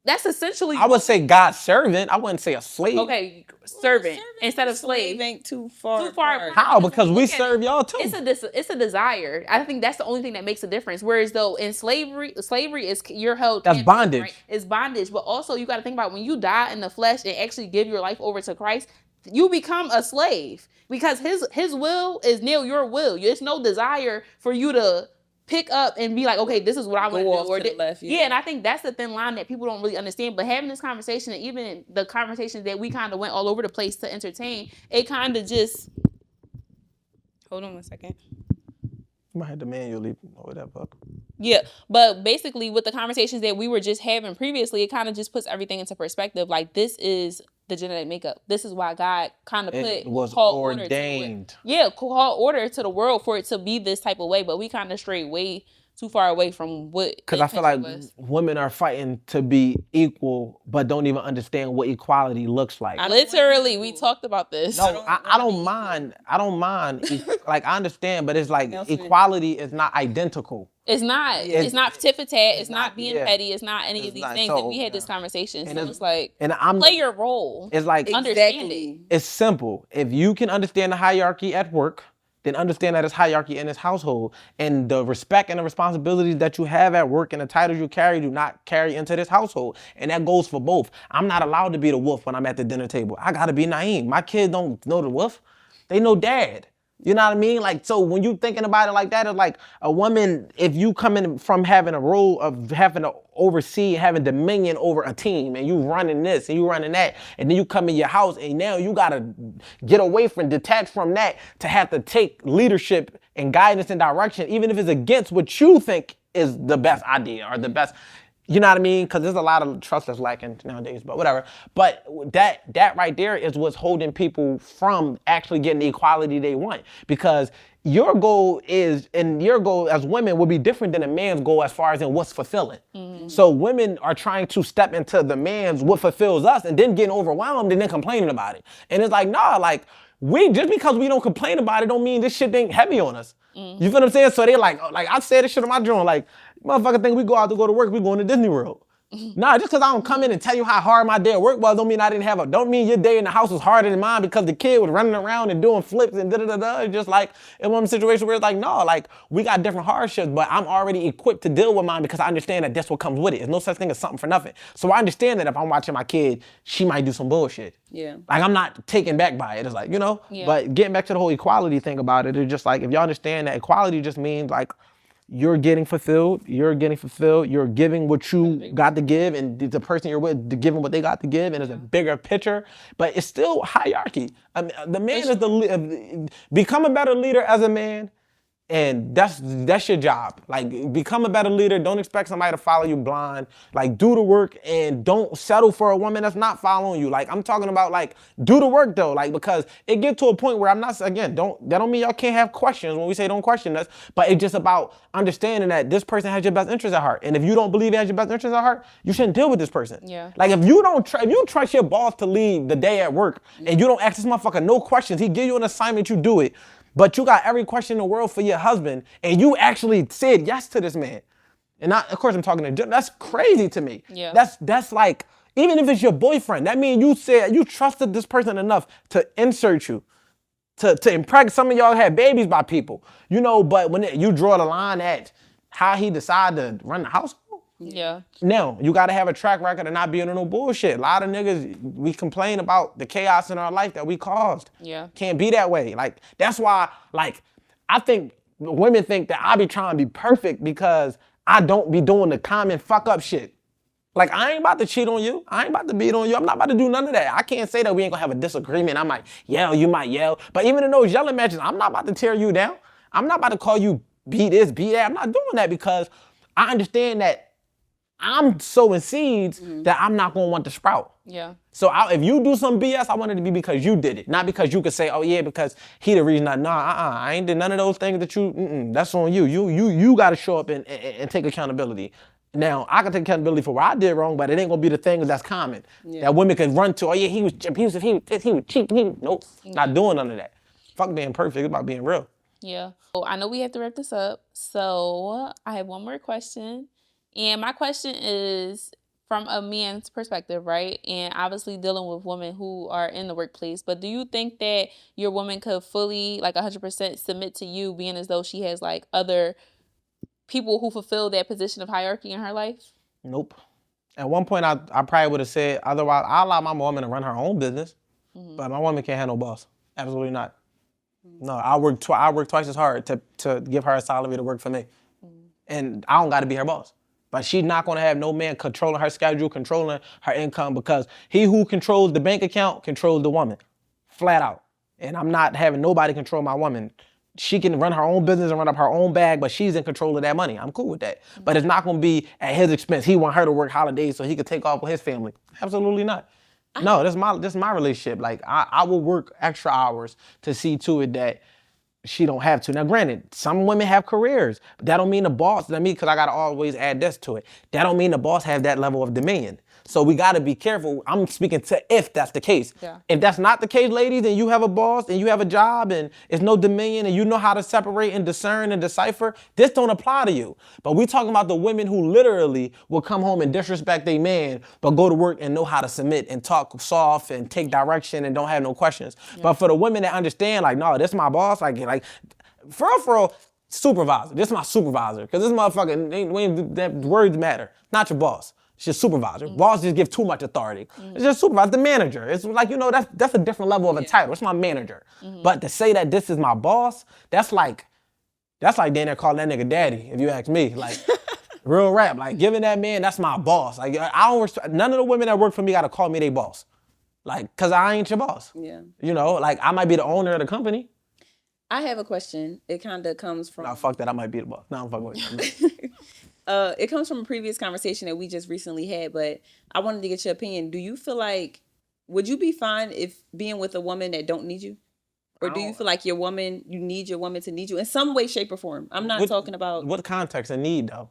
That's essentially. I would say God's servant. I wouldn't say a slave. Okay, servant instead of slave. Ain't too far. Apart. How? Because we serve y'all too. It's a desire. I think that's the only thing that makes a difference. Whereas though in slavery is you're held. That's bondage. Right? It's bondage. But also you got to think about when you die in the flesh and actually give your life over to Christ, you become a slave because his will is near your will. There's no desire for you to pick up and be like, okay, this is what I want to do. Or to the left, yeah, and I think that's the thin line that people don't really understand. But having this conversation, and even the conversations that we kind of went all over the place to entertain, it kind of just. Hold on 1 second. You might have to manually over that book. Yeah, but basically with the conversations that we were just having previously, it kind of just puts everything into perspective. Like, this is the genetic makeup. This is why God kind of called ordained. Called order to the world for it to be this type of way. But we kind of strayed way too far away from what. Because I feel like women are fighting to be equal, but don't even understand what equality looks like. Literally, we talked about this. No, I don't mind. I don't mind. Like, I understand, but it's like equality is not identical. It's not. It's not tit for tat. It's not being petty. It's not any of these things. And we had this conversation. So it's like, play your role. It's like, understand it. It's simple. If you can understand the hierarchy at work, then understand that it's hierarchy in this household. And the respect and the responsibilities that you have at work and the titles you carry do not carry into this household. And that goes for both. I'm not allowed to be the wolf when I'm at the dinner table. I gotta be Naiym. My kids don't know the wolf. They know dad. You know what I mean? Like, so when you thinking about it like that, it's like a woman, if you come in from having a role of having to oversee, having dominion over a team, and you running this and you running that, and then you come in your house and now you gotta get away from, detach from that to have to take leadership and guidance and direction, even if it's against what you think is the best idea or the best. You know what I mean? Because there's a lot of trust that's lacking nowadays, but whatever. But that right there is what's holding people from actually getting the equality they want. Because your goal as women will be different than a man's goal as far as in what's fulfilling. Mm-hmm. So women are trying to step into the man's what fulfills us and then getting overwhelmed and then complaining about it. And it's like, nah, like, just because we don't complain about it don't mean this shit ain't heavy on us. Mm-hmm. You feel what I'm saying? So they like I said this shit on my joint, like, motherfucker think we go to work, we going to Disney World. Nah, just because I don't come in and tell you how hard my day at work was, don't mean your day in the house was harder than mine because the kid was running around and doing flips and da-da-da-da. It's just like, in one situation where it's like, no, like, we got different hardships, but I'm already equipped to deal with mine because I understand that that's what comes with it. There's no such thing as something for nothing. So I understand that if I'm watching my kid, she might do some bullshit. Yeah. Like, I'm not taken back by it. It's like, you know? Yeah. But getting back to the whole equality thing about it, it's just like, if y'all understand that equality just means, like, you're getting fulfilled, you're giving what you got to give, and the person you're with giving what they got to give, and it's a bigger picture, but it's still hierarchy. I mean, the man is become a better leader as a man, and that's your job. Like, become a better leader. Don't expect somebody to follow you blind. Like, do the work and don't settle for a woman that's not following you. Like, I'm talking about, like, do the work though. Like, because it get to a point where that don't mean y'all can't have questions when we say don't question us, but it's just about understanding that this person has your best interest at heart. And if you don't believe he has your best interest at heart, you shouldn't deal with this person. Yeah. Like, if you trust your boss to lead the day at work and you don't ask this motherfucker no questions, he give you an assignment, you do it. But you got every question in the world for your husband, and you actually said yes to this man. And of course, I'm talking to, that's crazy to me. Yeah. That's like, even if it's your boyfriend, that means you said you trusted this person enough to insert you, to impregnate. Some of y'all had babies by people, you know, but when you draw the line at how he decided to run the household. Yeah. Now, you got to have a track record of not being in no bullshit. A lot of niggas, we complain about the chaos in our life that we caused. Yeah. Can't be that way. Like, that's why, like, I think women think that I be trying to be perfect because I don't be doing the common fuck up shit. Like, I ain't about to cheat on you. I ain't about to beat on you. I'm not about to do none of that. I can't say that we ain't gonna have a disagreement. I might yell, you might yell. But even in those yelling matches, I'm not about to tear you down. I'm not about to call you be this, be that. I'm not doing that because I understand that I'm sowing seeds that I'm not gonna want to sprout. Yeah. So if you do some BS, I want it to be because you did it, not because you could say, oh yeah, because he the reason. I ain't did none of those things that you. That's on you. You got to show up and take accountability. Now I can take accountability for what I did wrong, but it ain't gonna be the thing that's common that women can run to. Oh yeah, he was abusive. He was cheap. Nope, not doing none of that. Fuck being perfect. It's about being real. Yeah. So I know we have to wrap this up. So I have one more question. And my question is from a man's perspective, right? And obviously dealing with women who are in the workplace. But do you think that your woman could fully, like 100% submit to you, being as though she has like other people who fulfill that position of hierarchy in her life? Nope. At one point, I probably would have said, otherwise, I allow my woman to run her own business, but my woman can't have no boss. Absolutely not. No, I work twice as hard to give her a salary to work for me. And I don't got to be her boss. But she's not going to have no man controlling her schedule, controlling her income, because he who controls the bank account controls the woman. Flat out. And I'm not having nobody control my woman. She can run her own business and run up her own bag, but she's in control of that money. I'm cool with that. But it's not going to be at his expense. He want her to work holidays so he could take off with his family. Absolutely not. No, this is my relationship. Like, I will work extra hours to see to it that she don't have to. Now, granted, some women have careers, but that don't mean the boss, because I got to always add this to it. That don't mean the boss has that level of dominion. So we got to be careful. I'm speaking to if that's the case. Yeah. If that's not the case, ladies, and you have a boss and you have a job and it's no dominion and you know how to separate and discern and decipher, this don't apply to you. But we talking about the women who literally will come home and disrespect their man, but go to work and know how to submit and talk soft and take direction and don't have no questions. Yeah. But for the women that understand, like, no, this my boss, like for real, supervisor. This is my supervisor. Because this motherfucker, that words matter. Not your boss. It's your supervisor. Boss just give too much authority. It's just supervisor, the manager. It's like, that's a different level of a title. It's my manager. But to say that this is my boss, that's like Dan there calling that nigga daddy, if you ask me. Like, real rap. Like, giving that man, that's my boss. Like, I don't respect, none of the women that work for me got to call me their boss. Like, because I ain't your boss. Yeah. Like, I might be the owner of the company. I have a question. It kind of comes from... No, fuck that. I might be the boss. No, I'm fucking with you. It comes from a previous conversation that we just recently had, but I wanted to get your opinion. Do you feel like, would you be fine if being with a woman that don't need you? Or do you feel like you need your woman to need you in some way, shape, or form? I'm not talking about... What context of need, though?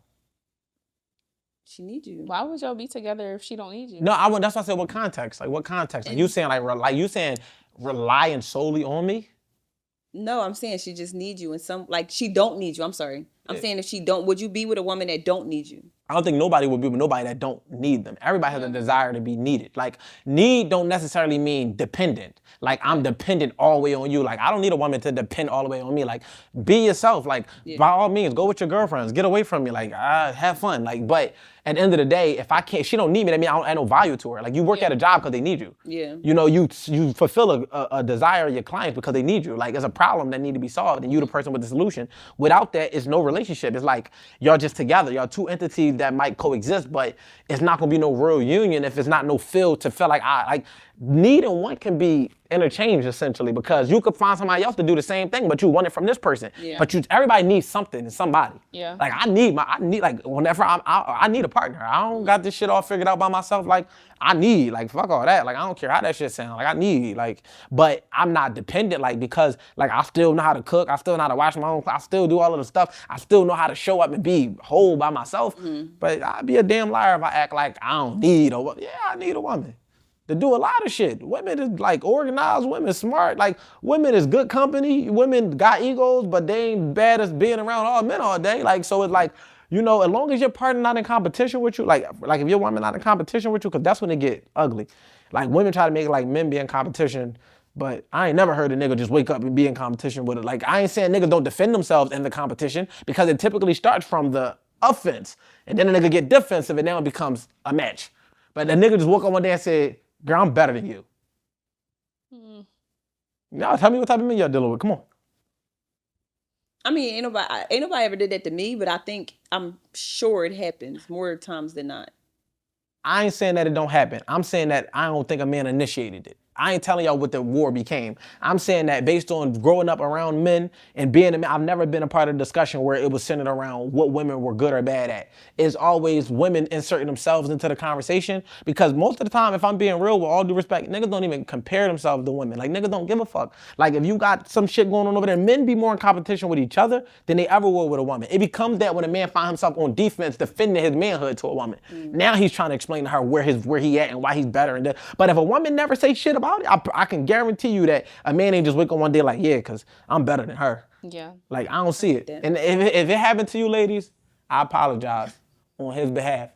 She needs you. Why would y'all be together if she don't need you? No, that's why I said what context. Like, what context? Like, you saying relying solely on me? No, I'm saying she just needs you in some... Like, she don't need you. I'm sorry. I'm saying if she don't... Would you be with a woman that don't need you? I don't think nobody would be with nobody that don't need them. Everybody has a desire to be needed. Like, need don't necessarily mean dependent. Like, I'm dependent all the way on you. Like, I don't need a woman to depend all the way on me. Like, be yourself. Like, by all means, go with your girlfriends. Get away from me. Like, have fun. Like, but at the end of the day, if I can't, she don't need me, that means I don't add no value to her. Like, you work at a job because they need you. Yeah. You fulfill a desire of your clients because they need you. Like, it's a problem that need to be solved, and you the person with the solution. Without that, it's no relationship. It's like, y'all just together. Y'all two entities that might coexist, but it's not gonna be no real union if it's not no feel to feel like need and want can be interchanged essentially, because you could find somebody else to do the same thing, but you want it from this person. Yeah. But everybody needs something and somebody. Yeah. Like I need whenever I need a partner. I don't got this shit all figured out by myself. Like I need, like, fuck all that. Like I don't care how that shit sound. Like I need, like, but I'm not dependent, like, because like I still know how to cook. I still know how to wash my own clothes. I still do all of the stuff. I still know how to show up and be whole by myself. But I'd be a damn liar if I act like I don't need a woman. Yeah, I need a woman to do a lot of shit. Women is like organized, women smart, like women is good company. Women got egos, but they ain't bad as being around all men all day. Like, so it's like, as long as your partner not in competition with you, like if your woman not in competition with you, because that's when it get ugly. Like women try to make it like men be in competition, but I ain't never heard a nigga just wake up and be in competition with it. Like I ain't saying niggas don't defend themselves in the competition, because it typically starts from the offense, and then a nigga get defensive, and now it becomes a match. But the nigga just woke up one day and said, girl, I'm better than you. Now tell me what type of men y'all dealing with. Come on. I mean, ain't nobody ever did that to me, but I'm sure it happens more times than not. I ain't saying that it don't happen. I'm saying that I don't think a man initiated it. I ain't telling y'all what the war became. I'm saying that based on growing up around men and being a man, I've never been a part of a discussion where it was centered around what women were good or bad at. It's always women inserting themselves into the conversation, because most of the time, if I'm being real, with all due respect, niggas don't even compare themselves to women. Like, niggas don't give a fuck. Like, if you got some shit going on over there, men be more in competition with each other than they ever will with a woman. It becomes that when a man finds himself on defense defending his manhood to a woman. Now he's trying to explain to her where he at and why he's better. But if a woman never say shit about it, I can guarantee you that a man ain't just wake up one day like, yeah, because I'm better than her. Yeah. Like, I don't see it. And if it happened to you ladies, I apologize on his behalf.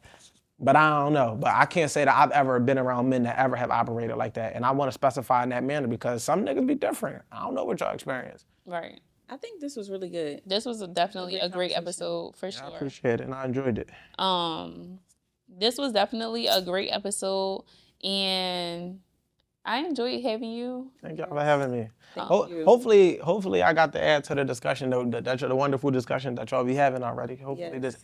But I don't know. But I can't say that I've ever been around men that ever have operated like that. And I want to specify in that manner because some niggas be different. I don't know what y'all experience. Right. I think this was really good. This was definitely a great episode for sure. I appreciate it and I enjoyed it. This was definitely a great episode, and I enjoyed having you. Thank y'all for having me. Hopefully I got to add to the discussion, the wonderful discussion that y'all be having already. Hopefully this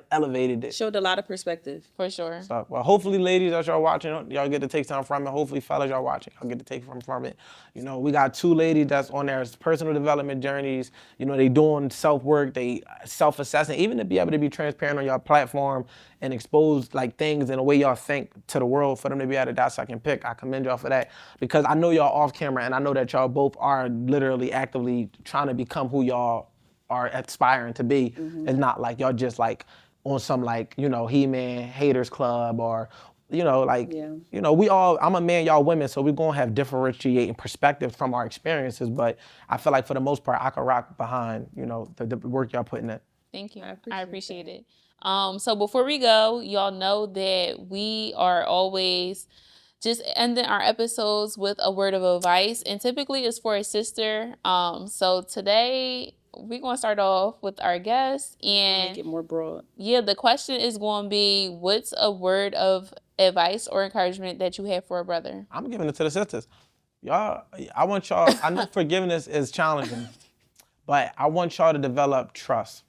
elevated it. Showed a lot of perspective. For sure. So, well, hopefully ladies that y'all watching, y'all get to take something from it. Hopefully fellas y'all watching, y'all get to take something from it. You know, we got 2 ladies that's on their personal development journeys. You know, they doing self-work, they self-assessing, even to be able to be transparent on your platform and expose like things in a way y'all think to the world for them to be able to dissect and pick. I commend y'all for that because I know y'all off camera and I know that y'all both are literally actively trying to become who y'all are aspiring to be. It's not like y'all just like on some like, you know, He-Man haters club or, you know, like, you know, I'm a man, y'all women, so we're going to have differentiating perspectives from our experiences, but I feel like for the most part, I can rock behind, you know, the work y'all putting in. Thank you. I appreciate it. So before we go, y'all know that we are always just ending our episodes with a word of advice, and typically it's for a sister. So today we're going to start off with our guest and make it more broad. Yeah, the question is going to be, what's a word of advice or encouragement that you have for a brother? I'm giving it to the sisters. Y'all, I want y'all, I know forgiveness is challenging, but I want y'all to develop trust.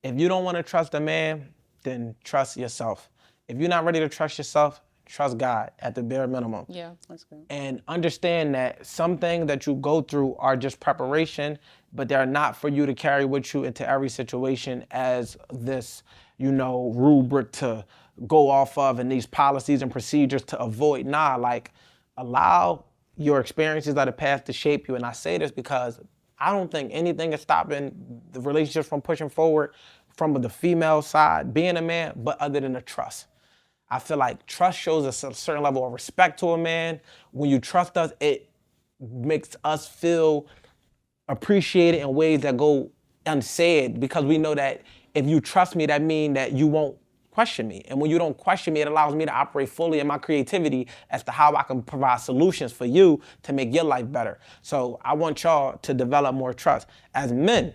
If you don't want to trust a man, then trust yourself. If you're not ready to trust yourself, trust God at the bare minimum. Yeah, that's good. And understand that some things that you go through are just preparation, but they're not for you to carry with you into every situation as this, you know, rubric to go off of and these policies and procedures to avoid. Nah, like allow your experiences of the past to shape you. And I say this because I don't think anything is stopping the relationships from pushing forward from the female side, being a man, but other than the trust. I feel like trust shows us a certain level of respect to a man. When you trust us, it makes us feel appreciated in ways that go unsaid, because we know that if you trust me, that means that you won't question me. And when you don't question me, it allows me to operate fully in my creativity as to how I can provide solutions for you to make your life better. So I want y'all to develop more trust. As men,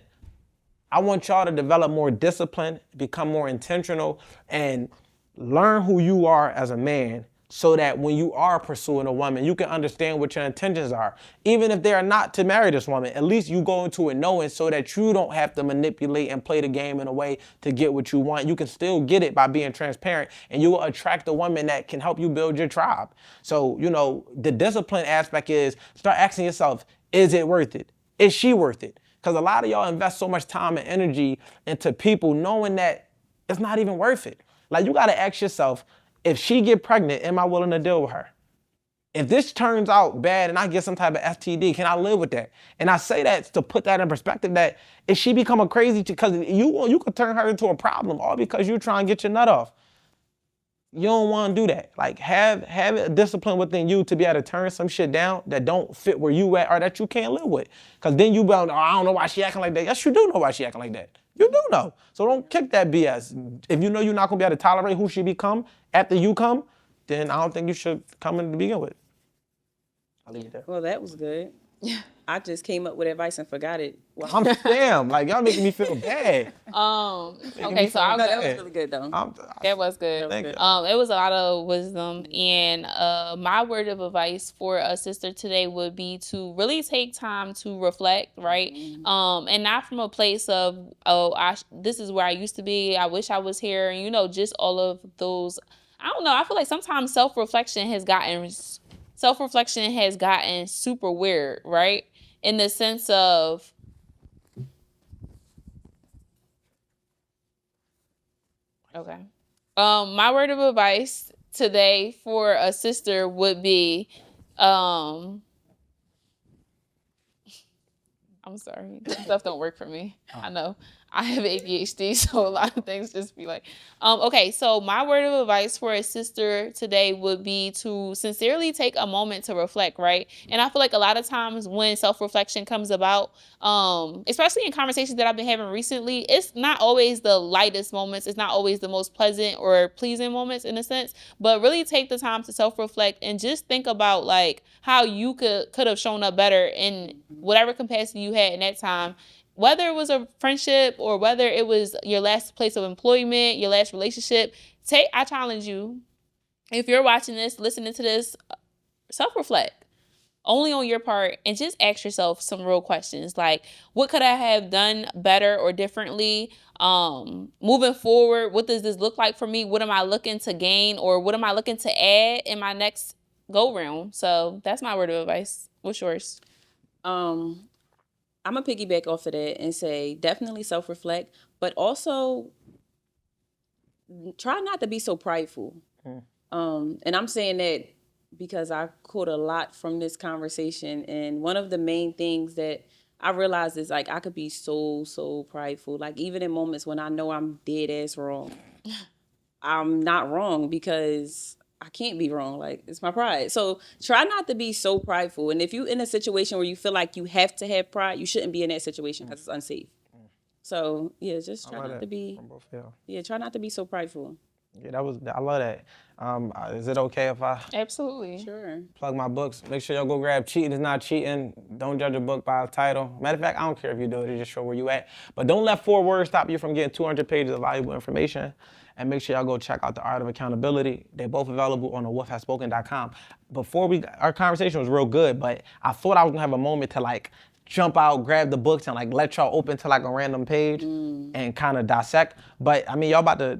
I want y'all to develop more discipline, become more intentional, and learn who you are as a man so that when you are pursuing a woman, you can understand what your intentions are. Even if they are not to marry this woman, at least you go into it knowing so that you don't have to manipulate and play the game in a way to get what you want. You can still get it by being transparent, and you will attract a woman that can help you build your tribe. So, you know, the discipline aspect is start asking yourself, is it worth it? Is she worth it? Because a lot of y'all invest so much time and energy into people knowing that it's not even worth it. Like, you gotta ask yourself, if she get pregnant, am I willing to deal with her? If this turns out bad and I get some type of STD, can I live with that? And I say that to put that in perspective, that if she become a crazy, because you could turn her into a problem all because you trying to get your nut off. You don't want to do that. Like, have a discipline within you to be able to turn some shit down that don't fit where you at or that you can't live with. Because then you bound, I don't know why she acting like that. Yes, you do know why she acting like that. You do know. So don't kick that BS. If you know you're not going to be able to tolerate who she become after you come, then I don't think you should come in to begin with. I'll leave it there. Well, that was good. I just came up with advice and forgot it. Well, I'm damn. Like, y'all making me feel bad. Okay, so that was really good though. That was good. Thank you. It was a lot of wisdom, and my word of advice for a sister today would be to really take time to reflect, right? And not from a place of, this is where I used to be. I wish I was here. And, you know, just all of those, I I don't know. I feel like sometimes self-reflection has gotten super weird, right? In the sense of, okay. My word of advice today for a sister would be, I'm sorry, stuff don't work for me. I know. I have ADHD, so a lot of things just be like, okay, so my word of advice for a sister today would be to sincerely take a moment to reflect, right? And I feel like a lot of times when self-reflection comes about, especially in conversations that I've been having recently, it's not always the lightest moments. It's not always the most pleasant or pleasing moments in a sense, but really take the time to self-reflect and just think about like how you could have shown up better in whatever capacity you had in that time. Whether it was a friendship or whether it was your last place of employment, your last relationship, I challenge you, if you're watching this, listening to this, self-reflect only on your part and just ask yourself some real questions. Like, what could I have done better or differently? Moving forward, what does this look like for me? What am I looking to gain or what am I looking to add in my next go round? So that's my word of advice. What's yours? I'm going to piggyback off of that and say definitely self-reflect, but also try not to be so prideful. And I'm saying that because I caught a lot from this conversation. And one of the main things that I realized is like I could be so prideful. Like even in moments when I know I'm dead ass wrong, I'm not wrong because I can't be wrong. Like it's my pride. So try not to be so prideful. And if you're in a situation where you feel like you have to have pride, you shouldn't be in that situation because it's unsafe. So yeah, just try not to be. Yeah, try not to be so prideful. Yeah, I love that. Is it okay if I Absolutely. Sure. plug my books? Make sure y'all go grab Cheating Is Not Cheating. Don't judge a book by its title. Matter of fact, I don't care if you do it. It just show where you at. But don't let 4 words stop you from getting 200 pages of valuable information. And make sure y'all go check out The Art of Accountability. They're both available on thewolfhasspoken.com. Our conversation was real good, but I thought I was gonna have a moment to like jump out, grab the books, and like let y'all open to like a random page and kind of dissect. But I mean, y'all about to,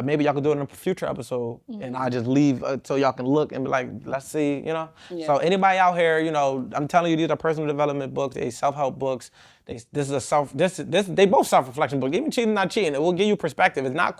maybe y'all could do it in a future episode, and I'll just leave so y'all can look and be like, let's see, Yeah. So anybody out here, I'm telling you, these are personal development books, they self-help books. They both self-reflection books. Even Cheating Not Cheating, it will give you perspective. It's not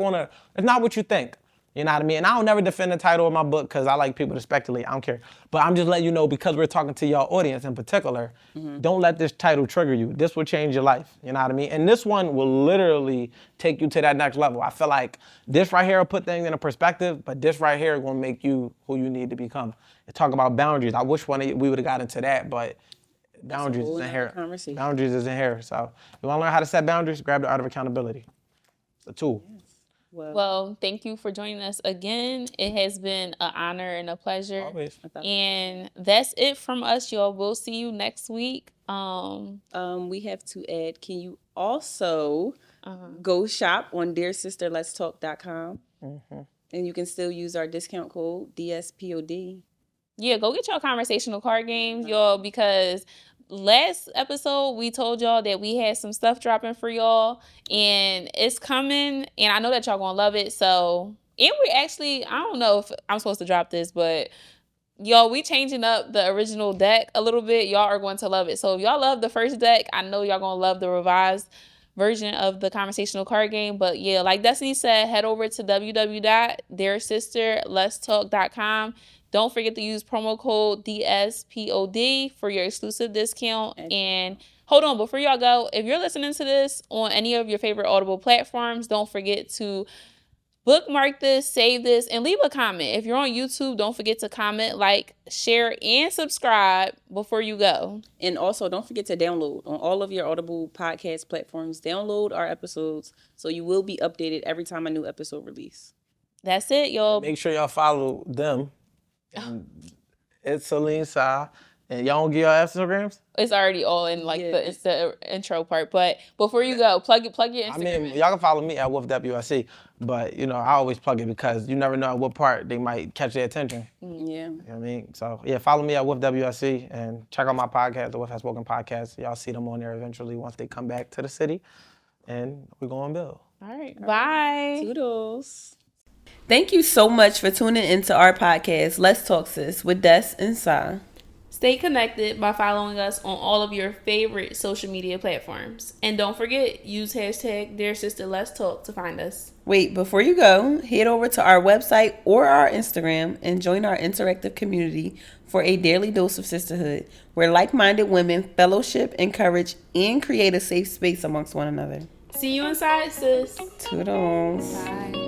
what you think. You know what I mean? And I don't never defend the title of my book because I like people to speculate. I don't care. But I'm just letting you know, because we're talking to y'all audience in particular, don't let this title trigger you. This will change your life. You know what I mean? And this one will literally take you to that next level. I feel like this right here will put things in a perspective, but this right here will make you who you need to become. And talk about boundaries. I wish we would have got into that, but boundaries is in here. Boundaries is in here. So you want to learn how to set boundaries? Grab The Art of Accountability. It's a tool. Yes. Well, thank you for joining us again. It has been an honor and a pleasure. Always. And that's it from us, y'all. We'll see you next week. We have to add, can you also go shop on dearsisterletstalk.com and you can still use our discount code DSPOD. Yeah, go get your conversational card games, y'all, because last episode we told y'all that we had some stuff dropping for y'all and it's coming and I know that y'all gonna love it. So, and we actually, I don't know if I'm supposed to drop this, but y'all, we changing up the original deck a little bit. Y'all are going to love it. So if y'all love the first deck, I know y'all gonna love the revised version of the conversational card game. But yeah, like Destiny said, head over to www.dearsisterletstalk.com. Don't forget to use promo code DSPOD for your exclusive discount. And hold on, before y'all go, if you're listening to this on any of your favorite Audible platforms, don't forget to bookmark this, save this, and leave a comment. If you're on YouTube, don't forget to comment, like, share, and subscribe before you go. And also, don't forget to download on all of your Audible podcast platforms. Download our episodes so you will be updated every time a new episode release. That's it, y'all. Make sure y'all follow them. It's Celine Sa. And y'all don't give y'all Instagrams? It's already all in it's the intro part. But before you go, plug your Instagram. I mean, y'all can follow me at WolfWSC. But, I always plug it because you never know at what part they might catch their attention. Yeah. You know what I mean? So, yeah, follow me at WolfWSC and check out my podcast, the Wolf Has Spoken podcast. Y'all see them on there eventually once they come back to the city. And we're going to build. All right. Bye. Toodles. Thank you so much for tuning into our podcast, Let's Talk Sis, with Des and Sa. Stay connected by following us on all of your favorite social media platforms. And don't forget, use hashtag Dear Sister Let's Talk to find us. Wait, before you go, head over to our website or our Instagram and join our interactive community for a daily dose of sisterhood, where like-minded women fellowship, encourage, and create a safe space amongst one another. See you inside, sis. Toodles. Bye.